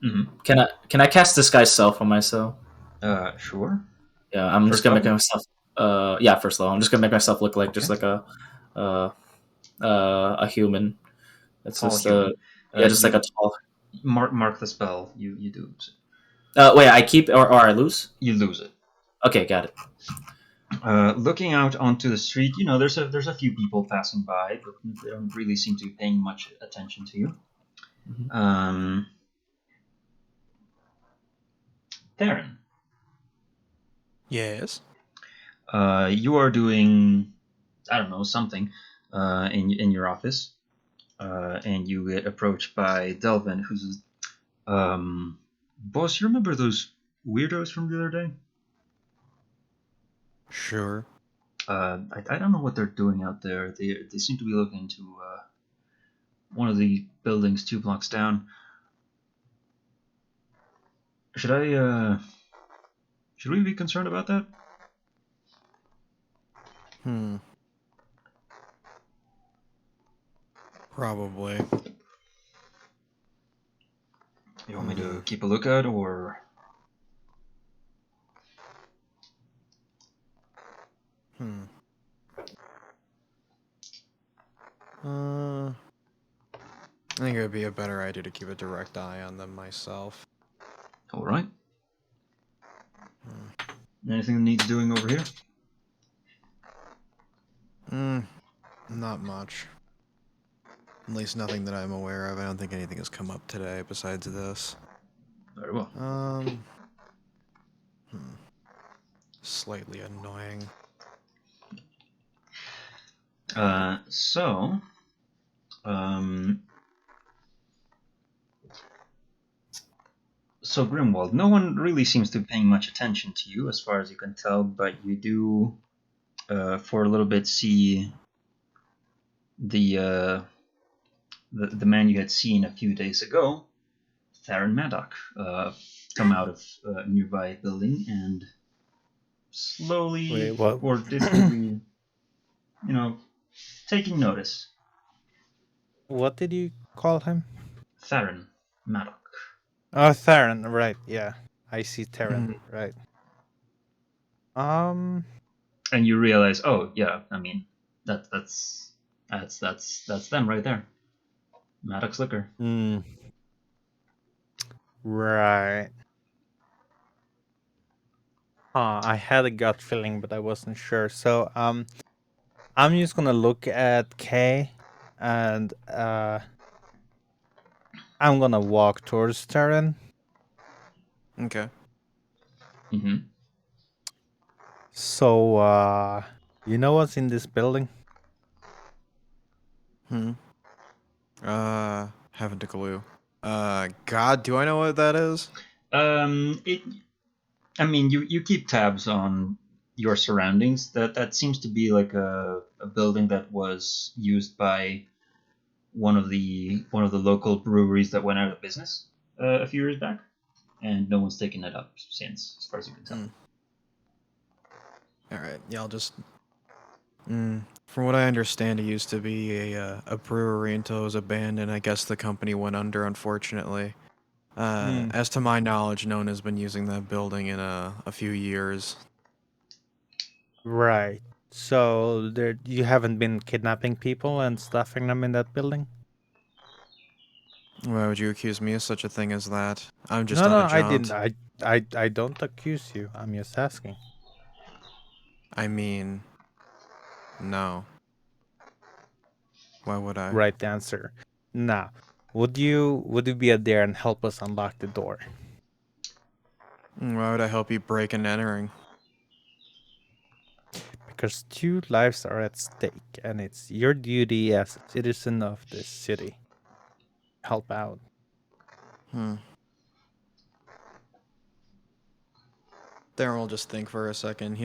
Mm-hmm. can I cast disguise self on myself? Sure. Yeah, I'm just First gonna make level? myself. Yeah, first level. I'm just gonna make myself look like just like a human. It's Tall just human. yeah, just You like a tall. mark the spell. You do. Wait, I keep or I lose. You lose it. Okay, got it. Looking out onto the street, you know, there's a few people passing by, but they don't really seem to be paying much attention to you. Mhm. Theron, Yes. you are doing, I don't know, something in your office, and you get approached by Delvin, who's, boss, you remember those weirdos from the other day? Sure. I don't know what they're doing out there. They seem to be looking into one of the buildings 2 blocks down. Should we be concerned about that? Probably. You want me to keep a lookout, or I think it would be a better idea to keep a direct eye on them myself. all right? Anything that needs doing over here? Not much. At least nothing that I'm aware of. I don't think anything has come up today besides this. Very well. Slightly annoying. So, Grimwald, no one really seems to be paying much attention to you, as far as you can tell, but you do, for a little bit, see the man you had seen a few days ago, Theron Maddock, come out of a nearby building and slowly Wait, what? or distantly, taking notice. What did you call him? Theron Maddock. Oh, Theron. Right. Yeah, I see Theron. Right. And you realize, oh yeah, I mean, that's them right there. Maddox Liquor. Right. I had a gut feeling, but I wasn't sure. So, I'm just gonna look at Kay, and I'm gonna walk towards Theron. Okay. Mm-hmm. So, you know what's in this building? Hmm. Haven't a clue. God, do I know what that is? It. I mean, you keep tabs on your surroundings. That seems to be like a building that was used by one of the local breweries that went out of business a few years back, and no one's taken it up since, as far as you can tell. All right. Yeah, I'll just. From what I understand, it used to be a brewery until it was abandoned. I guess the company went under, unfortunately. As to my knowledge, no one has been using that building in a few years. Right. So there, you haven't been kidnapping people and stuffing them in that building? Why would you accuse me of such a thing as that? I'm just No, on no, a I didn't. jaunt. I don't accuse you. I'm just asking. I mean, no. Why would I? Right answer. Now, would you be there and help us unlock the door? Why would I help you break and entering? Because 2 lives are at stake, and it's your duty as a citizen of this city. Help out. Darren will just think for a second.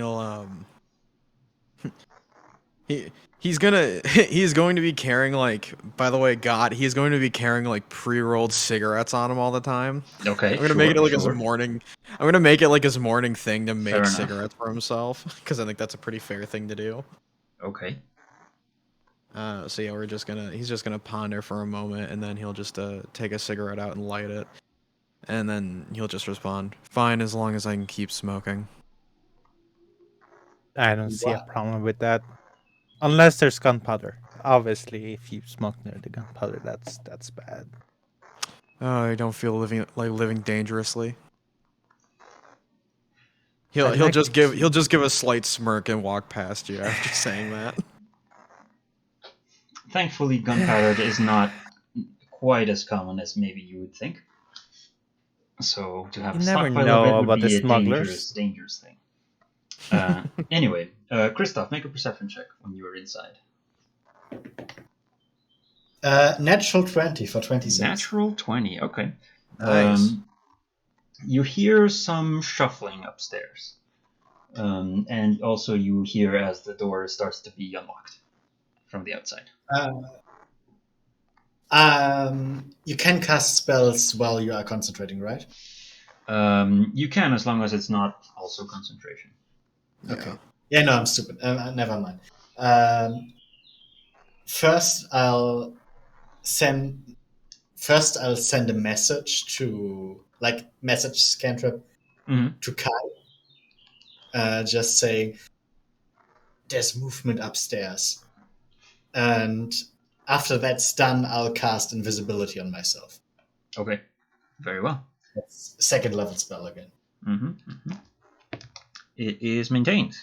He he's gonna he's going to be carrying, like, by the way, God, he's going to be carrying like pre-rolled cigarettes on him all the time. Okay, I'm gonna make it like his sure. morning. I'm gonna make it like his morning thing to Fair make enough. cigarettes for himself because I think that's a pretty fair thing to do. Okay. So yeah, he's just gonna ponder for a moment, and then he'll just take a cigarette out and light it, and then he'll just respond, "Fine, as long as I can keep smoking." I don't see a Wow. problem with that. Unless there's gunpowder. Obviously, if you smoke near the gunpowder, that's bad. Oh, I don't feel living dangerously. I'd like to He'll just give a slight smirk and walk past you after saying that. Thankfully, gunpowder is not quite as common as maybe you would think. So to have You a never stockpile of it know would about the be a smugglers. dangerous thing. Anyway, Christoph, make a perception check when you are inside. Natural 20 for 26. Natural 20, okay. Nice. You hear some shuffling upstairs. And also you hear as the door starts to be unlocked from the outside. You can cast spells while you are concentrating, right? You can, as long as it's not also concentration. Okay. Yeah, no, I'm stupid. Never mind. First, I'll send a message to, like, message cantrip to Kai, just saying there's movement upstairs, and after that's done, I'll cast invisibility on myself. Okay, very well. That's second level spell again. It is maintained.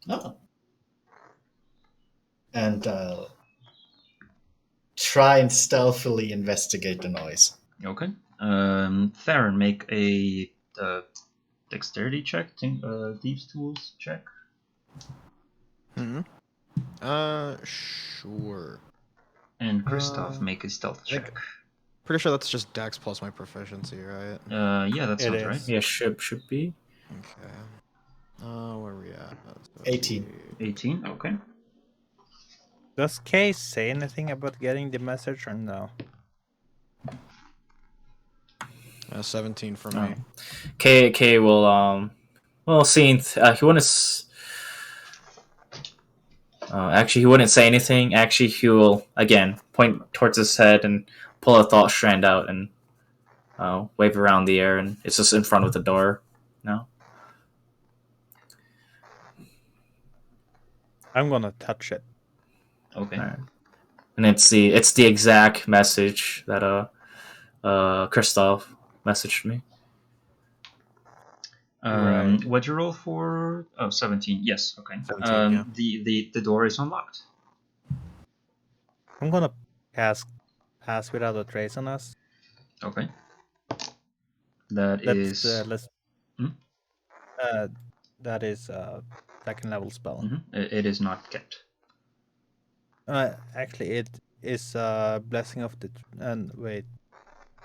Oh. And I'll try and stealthily investigate the noise. Okay. Theron, make a dexterity check, thieves tools check. Sure. And Christoph, make a stealth I think- check. Pretty sure that's just Dex plus my proficiency, right? Yeah, that It sounds is. right. Yeah, should be. Okay. Where are we at? 18. 18, okay. Does Kay say anything about getting the message or no? 17 for Oh. me. K will well, seeing he wouldn't. Actually, he wouldn't say anything. Actually, he will again point towards his head and pull a thought strand out and wave around the air, and it's just in front of the door. No. I'm gonna touch it. Okay. All right. And it's the exact message that Christoph messaged me. Right. What'd you roll for? Oh, 17. Yes, okay. 17, yeah. The door is unlocked. I'm gonna pass without a trace on us. Okay. That Let's is. let's. Hmm? That is second level spell. It is not kept. Actually, it is blessing of the. And wait,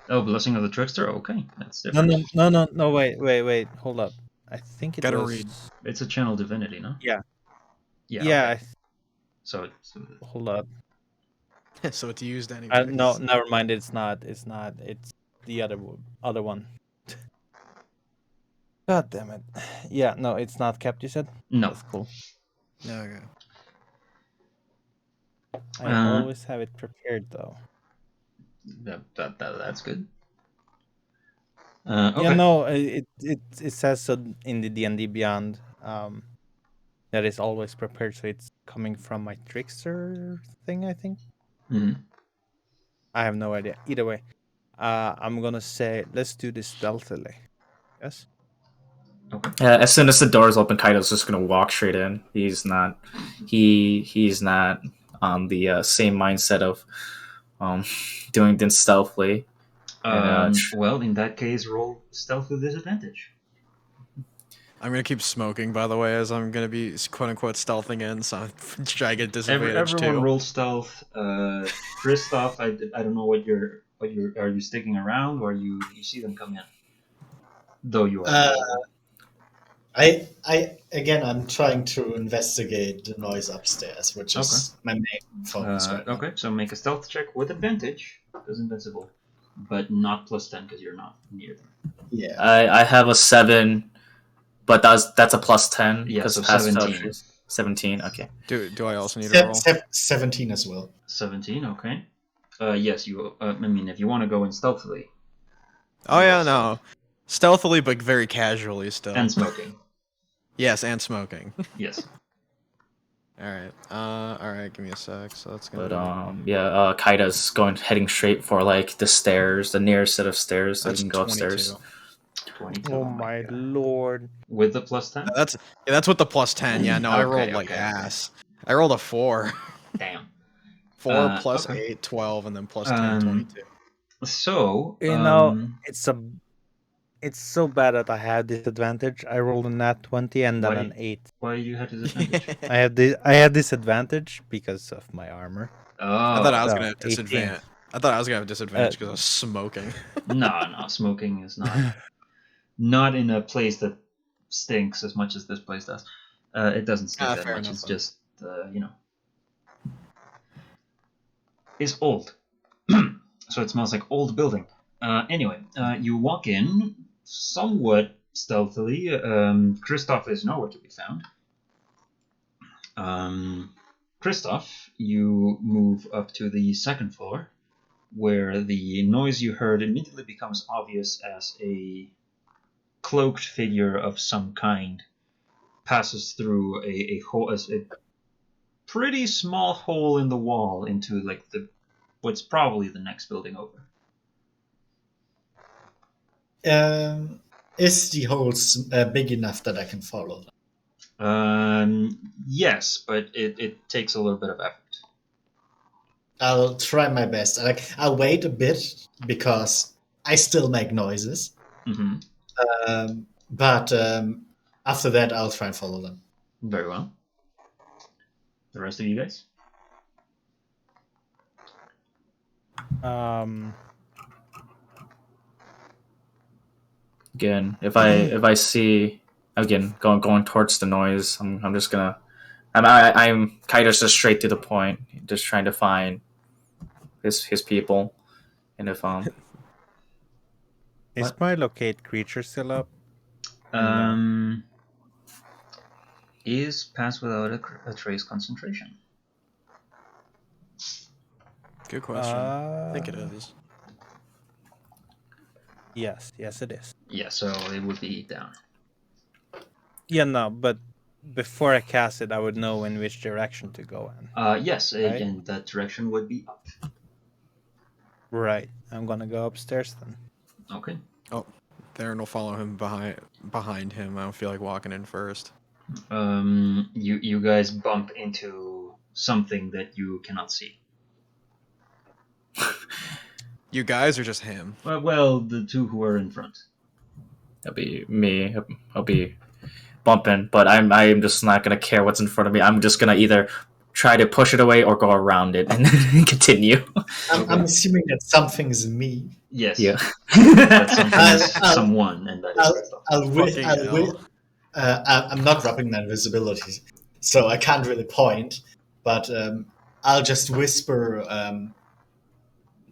Oh, Blessing of the Trickster. Okay, that's no, different. no. Wait. Hold up. I think it Gotta was. read. It's a channel divinity, no? Yeah. Yeah. Yeah. Okay. So Hold up. So it's used anyways. No, never mind. It's not. It's not. It's the other one. God damn it. Yeah. No, it's not kept. You said. no. That's cool. Okay. I always have it prepared though. That's good. Yeah, Okay. no, it says so in the D&D Beyond that is always prepared, so it's coming from my trickster thing, I think. Mhm. I have no idea. Either way, I'm gonna say let's do this stealthily. Yes. As soon as the doors open, Kaido's just gonna walk straight in. He's not. He's not on the same mindset of um, doing this stealthily. Well, in that case, roll stealth with disadvantage. I'm gonna keep smoking, by the way, as I'm gonna be quote unquote stealthing in, so I'm trying to get disadvantage Everyone too. roll stealth. Christoph, I don't know what you're are you sticking around or you see them come in? Though you are. I'm trying to investigate the noise upstairs, which is my main focus right now. Okay, so make a stealth check with advantage, because invincible, but not +10 because you're not near them. Yeah. I have a 7, but that's a +10 Yeah, because so past 17. 17. Okay. Do I also need to roll? 17 as well. 17, okay. Yes, you. I mean, if you want to go in stealthily. Oh yeah, no. Stealthily, but very casually still. And smoking. Yes, and smoking. Yes. Alright. Alright, give me a sec. So that's gonna But Kaida's heading straight for like the stairs, the nearest set of stairs, so he that's can go upstairs. 22. Oh my God. lord. With the +10? That's with the +10. Yeah, no, I Okay, rolled like okay. ass. I rolled a 4. Damn. 4 plus okay. 8, 12, and then +10, 22. So, You know, it's so bad that I have disadvantage. I rolled a nat 20 and then an 8. why you had disadvantage? I had disadvantage because of my armor. I thought I was So, gonna have 18. disadvantage. I thought I was gonna have disadvantage because I was smoking. No, smoking is not in a place that stinks as much as this place does. It doesn't stink that fair much. enough, It's though. just it's old, so it smells like old building. Anyway, you walk in somewhat stealthily. Christoph is nowhere to be found. Christoph, you move up to the second floor, where the noise you heard immediately becomes obvious as a cloaked figure of some kind passes through a hole, a pretty small hole in the wall into like what's probably the next building over. Is the hole big enough that I can follow them? Yes, but it takes a little bit of effort. I'll try my best. I'll wait a bit because I still make noises. Mm-hmm. But after that, I'll try and follow them. Very well. The rest of you guys? Again, if I see again going towards the noise, I'm just gonna I'm Kaido's just straight to the point, just trying to find his people, and if Is What? my locate creature still up? Is pass without a trace concentration? Good question. I think it is. Yes, it is. Yeah, so it would be down. Yeah, no, but before I cast it, I would know in which direction to go in. Yes, Right? and that direction would be up. Right. I'm gonna go upstairs then. Okay. Oh, Theron will follow him behind him. I don't feel like walking in first. You guys bump into something that you cannot see. You guys or just him? Well, the two who are in front. that'll be me. I'll be bumping, but I'm just not gonna care what's in front of me. I'm just gonna either try to push it away or go around it and then continue. I'm assuming that something's me. Yes. Yeah. That something is I'll- someone, and that is Christoph. Fucking hell. I'm not rubbing my invisibility, so I can't really point. But I'll just whisper,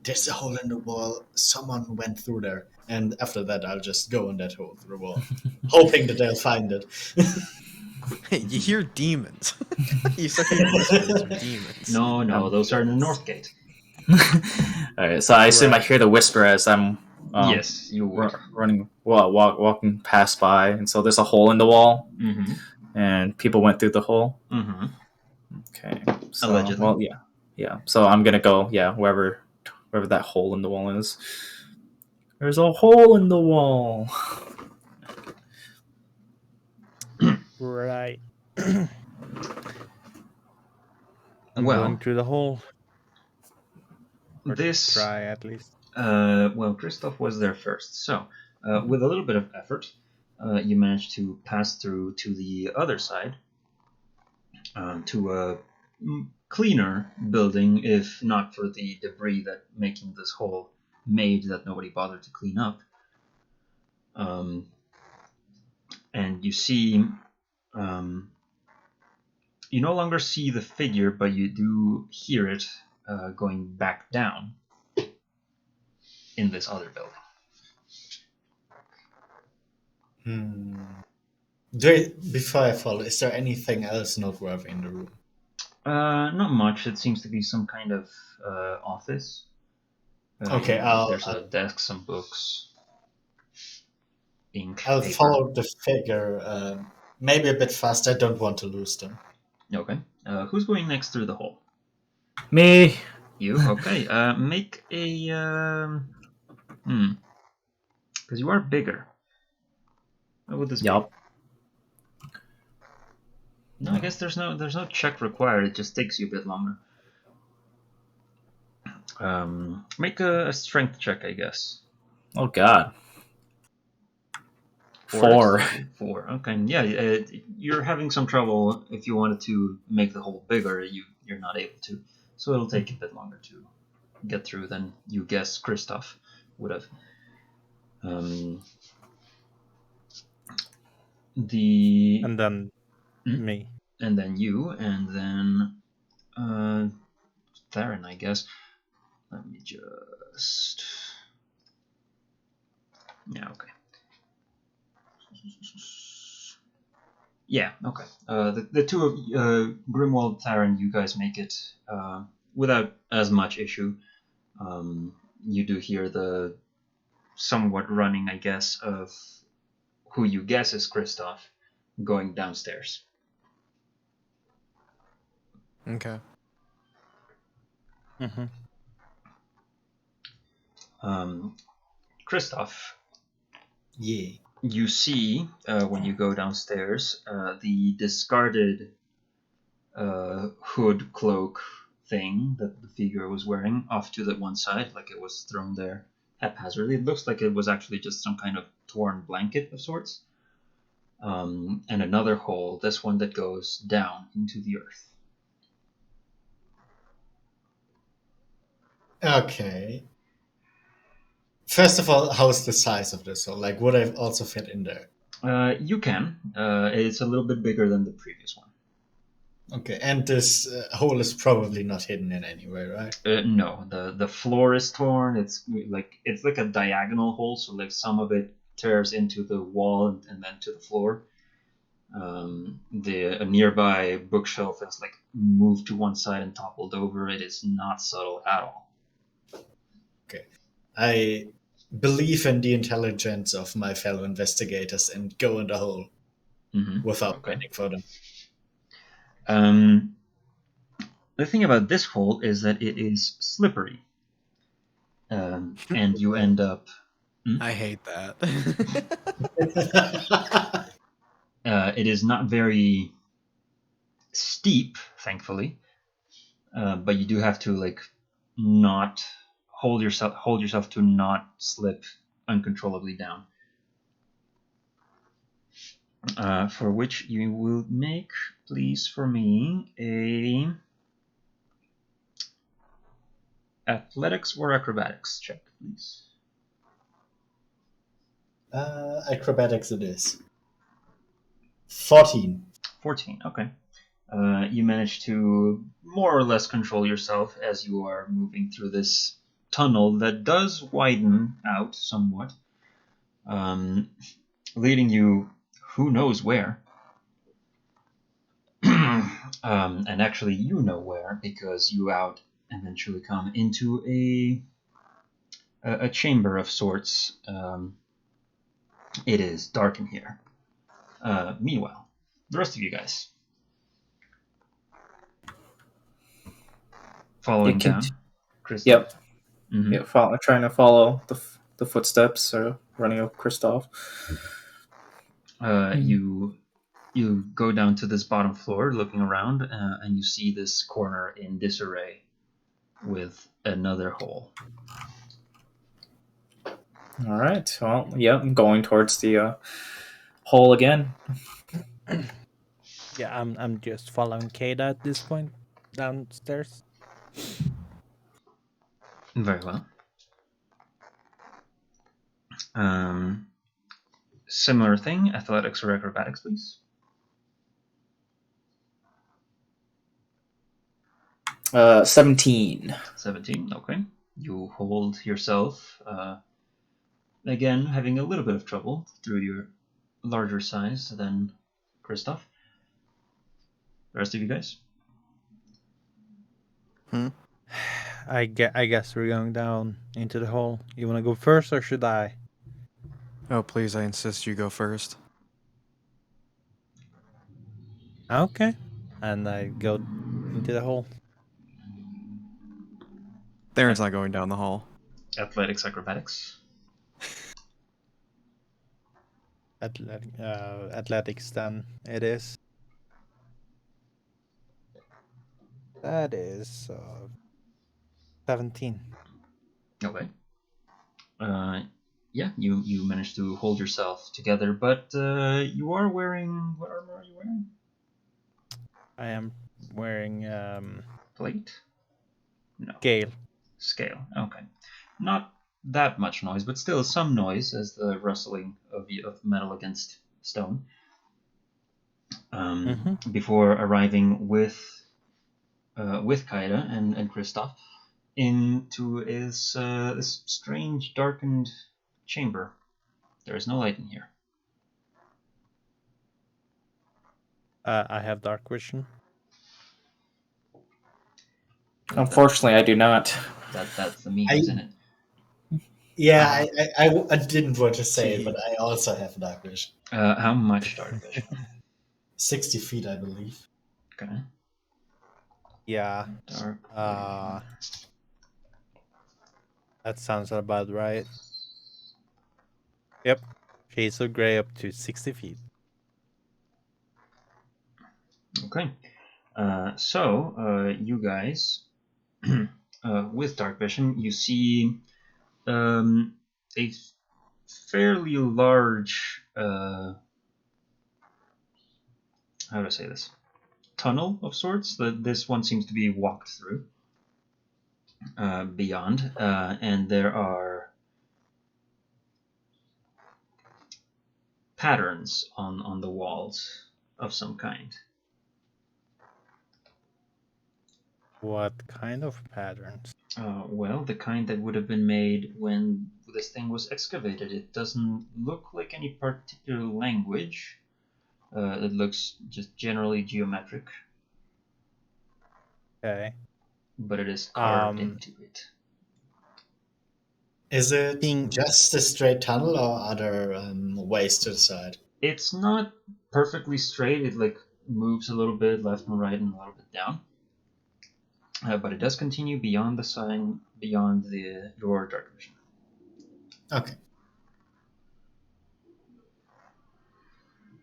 "There's a hole in the wall. Someone went through there." And after that, I'll just go in that hole through the wall, hoping that they'll find it. You hear demons. You start hearing whispers of demons. No, those are in the north gate. All right, so I assume I Right. hear the whisper as I'm Yes, you would. running, walking past by, and so there's a hole in the wall, Mm-hmm. and people went through the hole. Mm-hmm. Okay, so, Allegedly. well, yeah. So I'm gonna go, wherever that hole in the wall is. There's a hole in the wall. Right. I'm Well, going through the hole. Or this. try at least. Well, Christoph was there first, so with a little bit of effort, you managed to pass through to the other side, to a cleaner building, if not for the debris that making this hole made that nobody bothered to clean up. And you see, you no longer see the figure, but you do hear it going back down in this other building. Before I fall, is there anything else noteworthy in the room? Not much. It seems to be some kind of office. Okay, there's a desk, some books, ink, I'll paper. follow the figure. Maybe a bit fast. I don't want to lose them. Okay. Who's going next through the hole? Me. You. Okay. Make a. Because you are bigger. What would this be? Yup. No, I guess there's no check required. It just takes you a bit longer. Make a strength check, I guess. Oh God. 4. 4. 4. Okay. Yeah. You're having some trouble. If you wanted to make the hole bigger, you're not able to. So it'll take a bit longer to get through than you guess Christoph would have. And And then me. then you, and then Theron, I guess. Let me just. Yeah. Okay. Yeah. Okay. The two of Grimwald, Theron, you guys make it without as much issue. You do hear the somewhat running, I guess, of who you guess is Christoph going downstairs. Okay. Mm-hmm. Christoph, Yeah. you see when you go downstairs the discarded hood cloak thing that the figure was wearing off to the one side, like it was thrown there haphazardly. It looks like it was actually just some kind of torn blanket of sorts. And another hole, this one that goes down into the earth. Okay. First of all, how's the size of this hole? Like, would I also fit in there? You can. It's a little bit bigger than the previous one. Okay, and this hole is probably not hidden in any way, right? No, the floor is torn. It's like a diagonal hole, so like some of it tears into the wall and then to the floor. A nearby bookshelf is like moved to one side and toppled over. It is not subtle at all. Okay. I believe in the intelligence of my fellow investigators and go in the hole without waiting for them. The thing about this hole is that it is slippery. And you end up... I hate that. it is not very steep, thankfully, but you do have to like not hold yourself to not slip uncontrollably down. For which you will make, please, for me, a athletics or acrobatics check, please. Acrobatics it is. 14. 14, okay. You manage to more or less control yourself as you are moving through this tunnel that does widen out somewhat, leading you who knows where. And actually, you know where, because you out eventually come into a chamber of sorts. It is dark in here. Meanwhile, the rest of you guys following down. Chris. Yep. Mm-hmm. Yeah, trying to follow the footsteps or running up Kristoff. You go down to this bottom floor, looking around, and you see this corner in disarray with another hole. All right. Well, yeah, I'm going towards the hole again. Yeah, I'm just following Kada at this point downstairs. Very well. Similar thing, athletics or acrobatics, please. 17. 17, okay. You hold yourself, again, having a little bit of trouble through your larger size than Kristoff. The rest of you guys? I guess we're going down into the hole. You want to go first or should I? Oh, please, I insist you go first. Okay. And I go into the hole. Theron's not going down the hall. Athletics, acrobatics. Athletics then it is. That is 17. Okay. Yeah, you managed to hold yourself together, but you are wearing... What armor are you wearing? I am wearing Plate? No. Gale. Scale. Okay. Not that much noise, but still some noise as the rustling of metal against stone. Before arriving with Kaida and Kristoff into this strange darkened chamber. There is no light in here. I have dark vision. Unfortunately, I do not. That's the mean, isn't it? Yeah, I didn't want to say it, but I also have dark vision. How much dark vision? 60 feet, I believe. Okay. Yeah. Dark. That sounds about right. Yep. Shades of gray up to 60 feet. Okay. So you guys, with dark vision, you see a fairly large, how do I say this? Tunnel of sorts that this one seems to be walked through beyond, and there are patterns on the walls of some kind. What kind of patterns? Well, the kind that would have been made when this thing was excavated. It doesn't look like any particular language. It looks just generally geometric. Okay. But it is carved into it. Is it just a straight tunnel, or are there ways to the side? It's not perfectly straight. It like moves a little bit left and right and a little bit down. But it does continue beyond the sign, beyond your dark vision. Okay.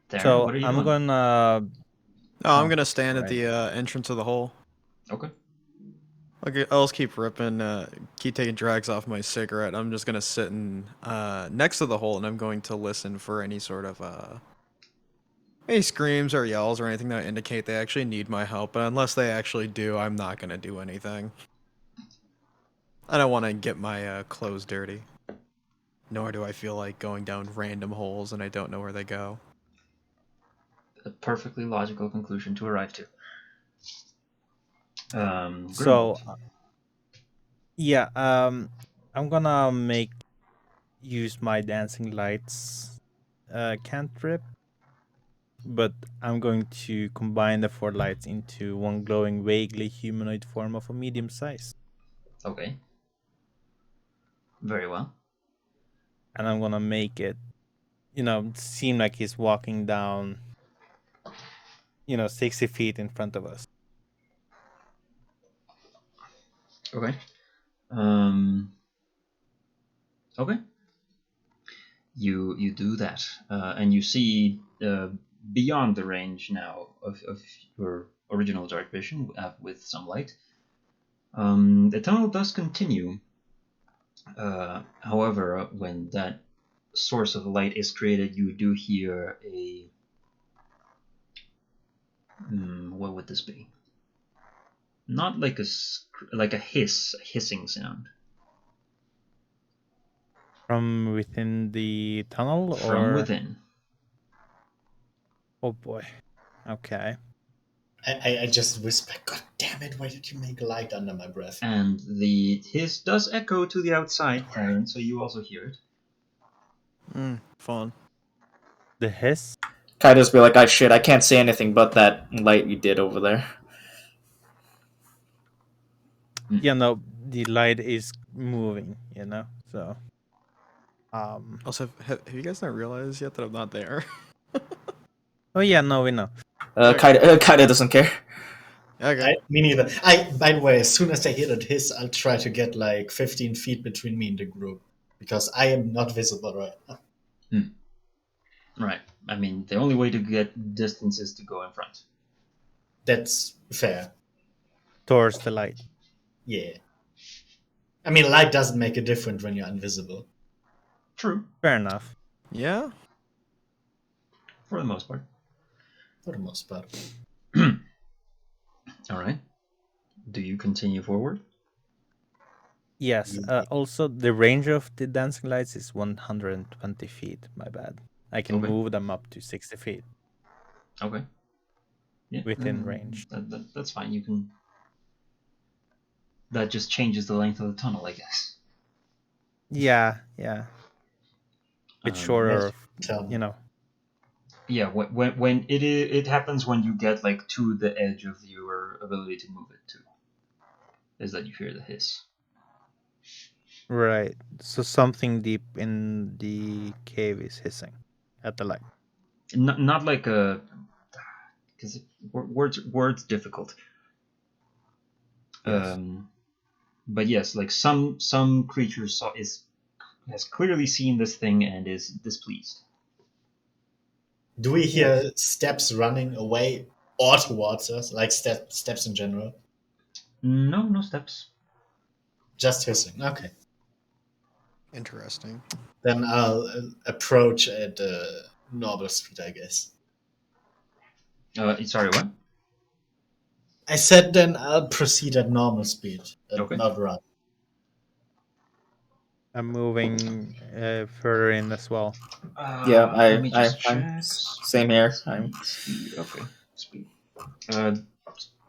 Darren, So what are you I'm doing? gonna. I'm gonna stand at right. the entrance of the hole. Okay. Okay, I'll just keep ripping, keep taking drags off my cigarette. I'm just gonna sit next to the hole, and I'm going to listen for any sort of any screams or yells or anything that indicate they actually need my help. But unless they actually do, I'm not gonna do anything. I don't want to get my clothes dirty. Nor do I feel like going down random holes and I don't know where they go. A perfectly logical conclusion to arrive to. So, Grimwald. yeah, I'm gonna use my dancing lights cantrip, but I'm going to combine the 4 lights into one glowing, vaguely humanoid form of a medium size. Okay. Very well. And I'm gonna make it, seem like he's walking down, 60 feet in front of us. Okay. Okay. You do that, and you see beyond the range now of your original dark vision with some light. The tunnel does continue. However, when that source of light is created, you do hear a what would this be? Not like like a hissing sound From within the tunnel, from or within. oh boy, okay. I just whisper, God damn it, why did you make light under my breath? And the hiss does echo to the outside, Karen, so you also hear it. Fun. The hiss. Kaido's be like, I can't say anything but that light you did over there. Yeah, no, the light is moving, so Also, have you guys not realized yet that I'm not there? oh yeah, no, we know. Kaido doesn't care. Okay. Me neither. By the way, as soon as I hear that hiss, I'll try to get like 15 feet between me and the group because I am not visible right now. Right. I mean, the only way to get distance is to go in front. That's fair. Towards the light. Yeah. I mean, light doesn't make a difference when you're invisible. True, Fair enough. Yeah? for the most part. For the most part. All right. Do you continue forward? Yes. Also, the range of the dancing lights is 120 feet. My bad. I can Okay. move them up to 60 feet Okay. Yeah. within range. That's fine. You can. That just changes the length of the tunnel, I guess. Yeah. Bit shorter, Tell me. Yeah. When it happens when you get like to the edge of your ability to move it to, is that you hear the hiss. Right. So something deep in the cave is hissing at the light. Not like a, because words difficult. Yes. But yes, like some creature has clearly seen this thing and is displeased. Do we hear steps running away or towards us? Like steps in general? No steps. Just hissing. Okay. Interesting. Then I'll approach at normal speed, I guess. Sorry, what? I said then I'll proceed at normal speed, Okay. not run. I'm moving further in as well. Yeah, let me just check. I'm same here. I'm Speed. Okay, speed.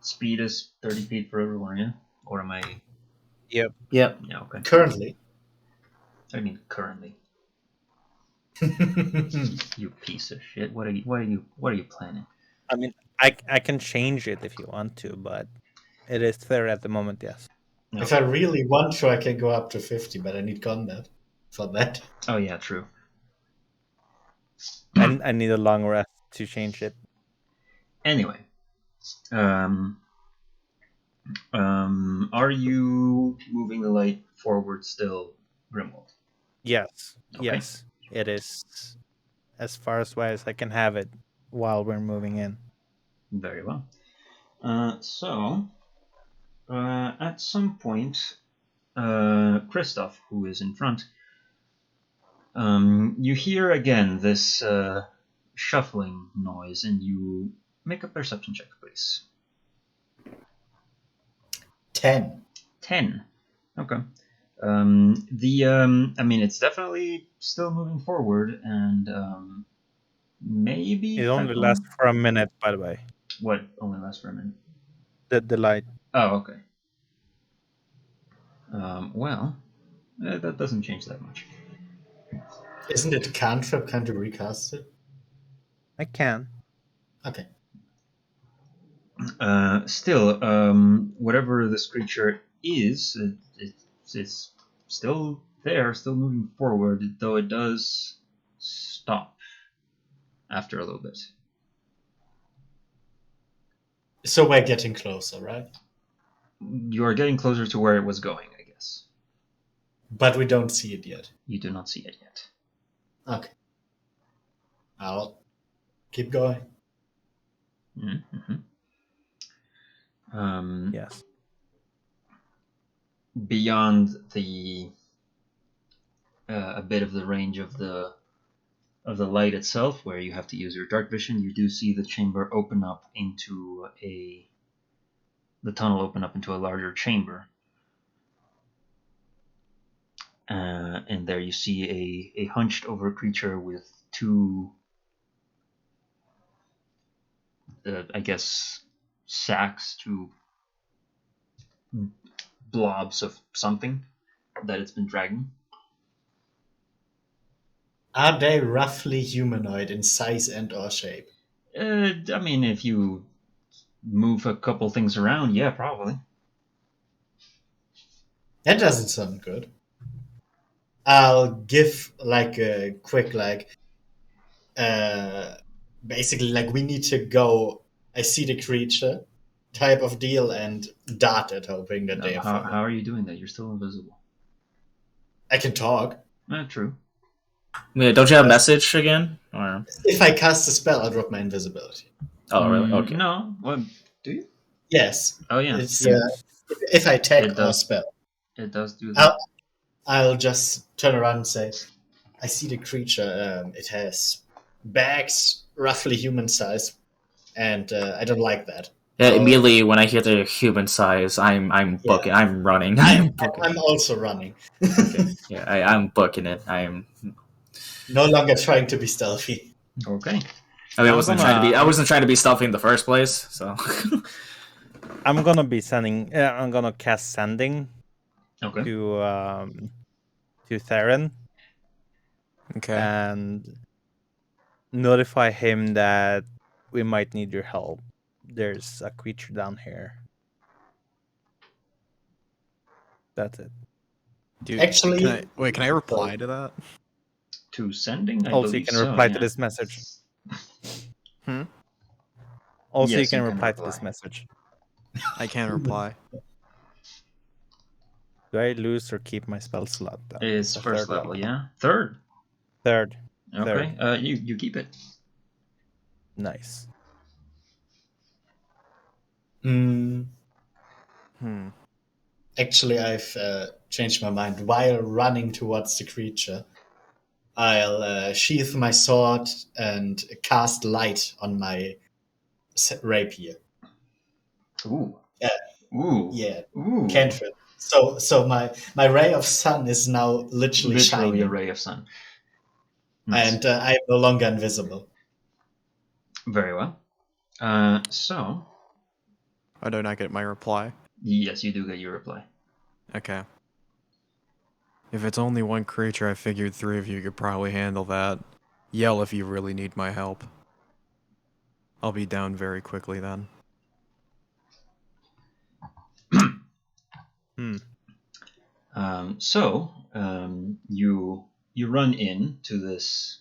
Speed is 30 feet for everyone, yeah? Or am I? Yep. Yep. Yeah, okay. Currently. I mean, currently. You piece of shit. What are you planning? I mean, I can change it if you want to, but it is 30 at the moment, yes. No. If I really want to, I can go up to 50, but I need combat for that. Oh yeah, true. And I need a long rest to change it. Anyway, are you moving the light forward still, Grimwald? Yes. Okay. Yes. It is as far as I can have it while we're moving in. Very well. So, at some point, Christoph, who is in front, you hear again this shuffling noise, and you make a perception check, please. 10. 10. Okay. I mean, it's definitely still moving forward, and maybe It only Typhon? lasts for a minute, by the way. What only lasts for a minute? The light. Oh, okay. Well, that doesn't change that much. Isn't it cantrip? Can't you recast it? I can. Okay. Still, whatever this creature is, it's still there, still moving forward, though it does stop after a little bit. So we're getting closer, right? You are getting closer to where it was going, I guess. But we don't see it yet. You do not see it yet. Okay. I'll keep going. Mm-hmm. Yes. Beyond the a bit of the range of the light itself, where you have to use your dark vision, you do see the chamber open up into the tunnel open up into a larger chamber. And there you see a hunched over creature with two, I guess, sacks, two blobs of something that it's been dragging. Are they roughly humanoid in size and or shape? I mean, if you move a couple things around, yeah, probably. That doesn't sound good. I'll give like a quick basically like we need to go. I see the creature type of deal and dart it, hoping that they are How following. are you doing that? You're still invisible. I can talk. True. Yeah, don't you have message again? Or If I cast a spell, I'll drop my invisibility. oh, really? Okay. No. What? Do you? Yes. Oh yeah. It's if I attack It or does. spell. It does do that. I'll just turn around and say, I see the creature. It has bags, roughly human size, and I don't like that. Yeah, So- immediately when I hear the human size, I'm booking. I'm running. I'm also running. Yeah, I'm booking it. I'm. No longer trying to be stealthy. Okay. I mean, I I'm wasn't gonna- trying to be. I wasn't trying to be stealthy in the first place. So. I'm gonna be sending. I'm gonna cast sending Okay. to Theron Okay. and notify him that we might need your help. There's a creature down here. That's it. Dude, Actually- can I reply to that? To sending, I Also, you believe can so, reply yeah. to this message. Hmm? Also, you Yes, can you can reply to reply. this message. I can reply. Do I lose or keep my spell slot? Though? It's The first third level, one. yeah. Third. Third. Okay. You keep it. Nice. Hmm. Actually, I've changed my mind. While running towards the creature, I'll sheath my sword and cast light on my rapier. Ooh. Yeah. Ooh. Yeah, Ooh. cantrip. So my ray of sun is now literally shining, a ray of sun. Nice. and I'm no longer invisible. Very well. So I do not get my reply. yes, you do get your reply. Okay. If it's only one creature, I figured three of you could probably handle that. Yell if you really need my help. I'll be down very quickly then. You run in to this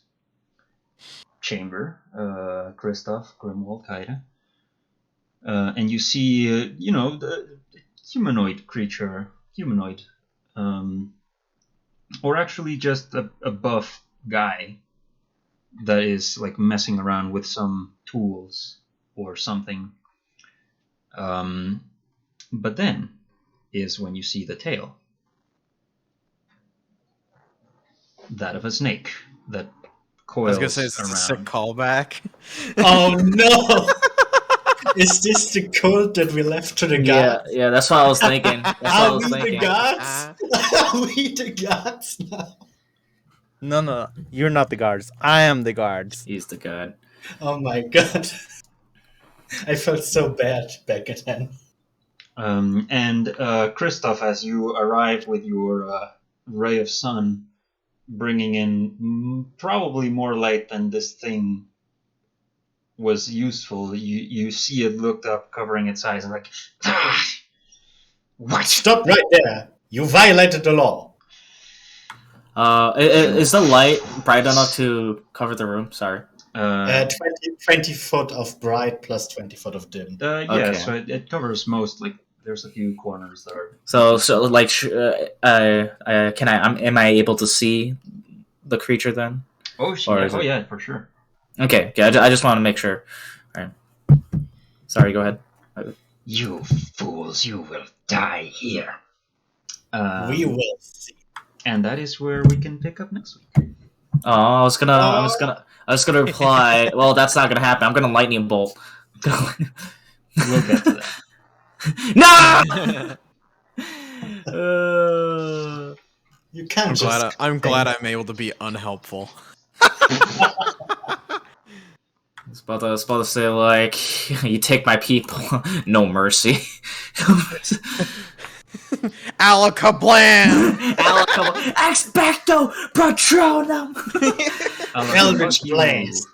chamber, Kristoff, Grimwald, Kaida, and you see, the humanoid creature, or actually just a buff guy that is like messing around with some tools or something. But then is when you see the tail. That of a snake that I was coils gonna say it's around. a sick callback. Oh no! Is this the code that we left to the Yeah, gods? yeah, that's what I was thinking. That's what I Are was we the thinking. gods? Are we the gods now? No, you're not the guards. I am the guards. He's the god. Oh my god. I felt so bad back then. And Christoph, as you arrive with your ray of sun, bringing in probably more light than this thing was useful, you see it looked up, covering its eyes, and like, what? Stop right there. You violated the law. Is the light bright enough to cover the room? Sorry. 20 foot of bright plus 20 foot of dim. Yeah, Okay. so it covers most. Like, there's a few corners that are. So like, am I able to see the creature then? Oh, Or is it- yeah, for sure. Okay, I just want to make sure. All right. Sorry, go ahead. You fools, you will die here. We will see. And that is where we can pick up next week. Oh, I was gonna reply. Well, that's not gonna happen. I'm gonna lightning bolt. We'll get to that. No. You can't I'm just. glad I'm able to be unhelpful. I was about to say, like, you take my people, no mercy. Alakablam! Expecto Patronum! Eldritch Blaze.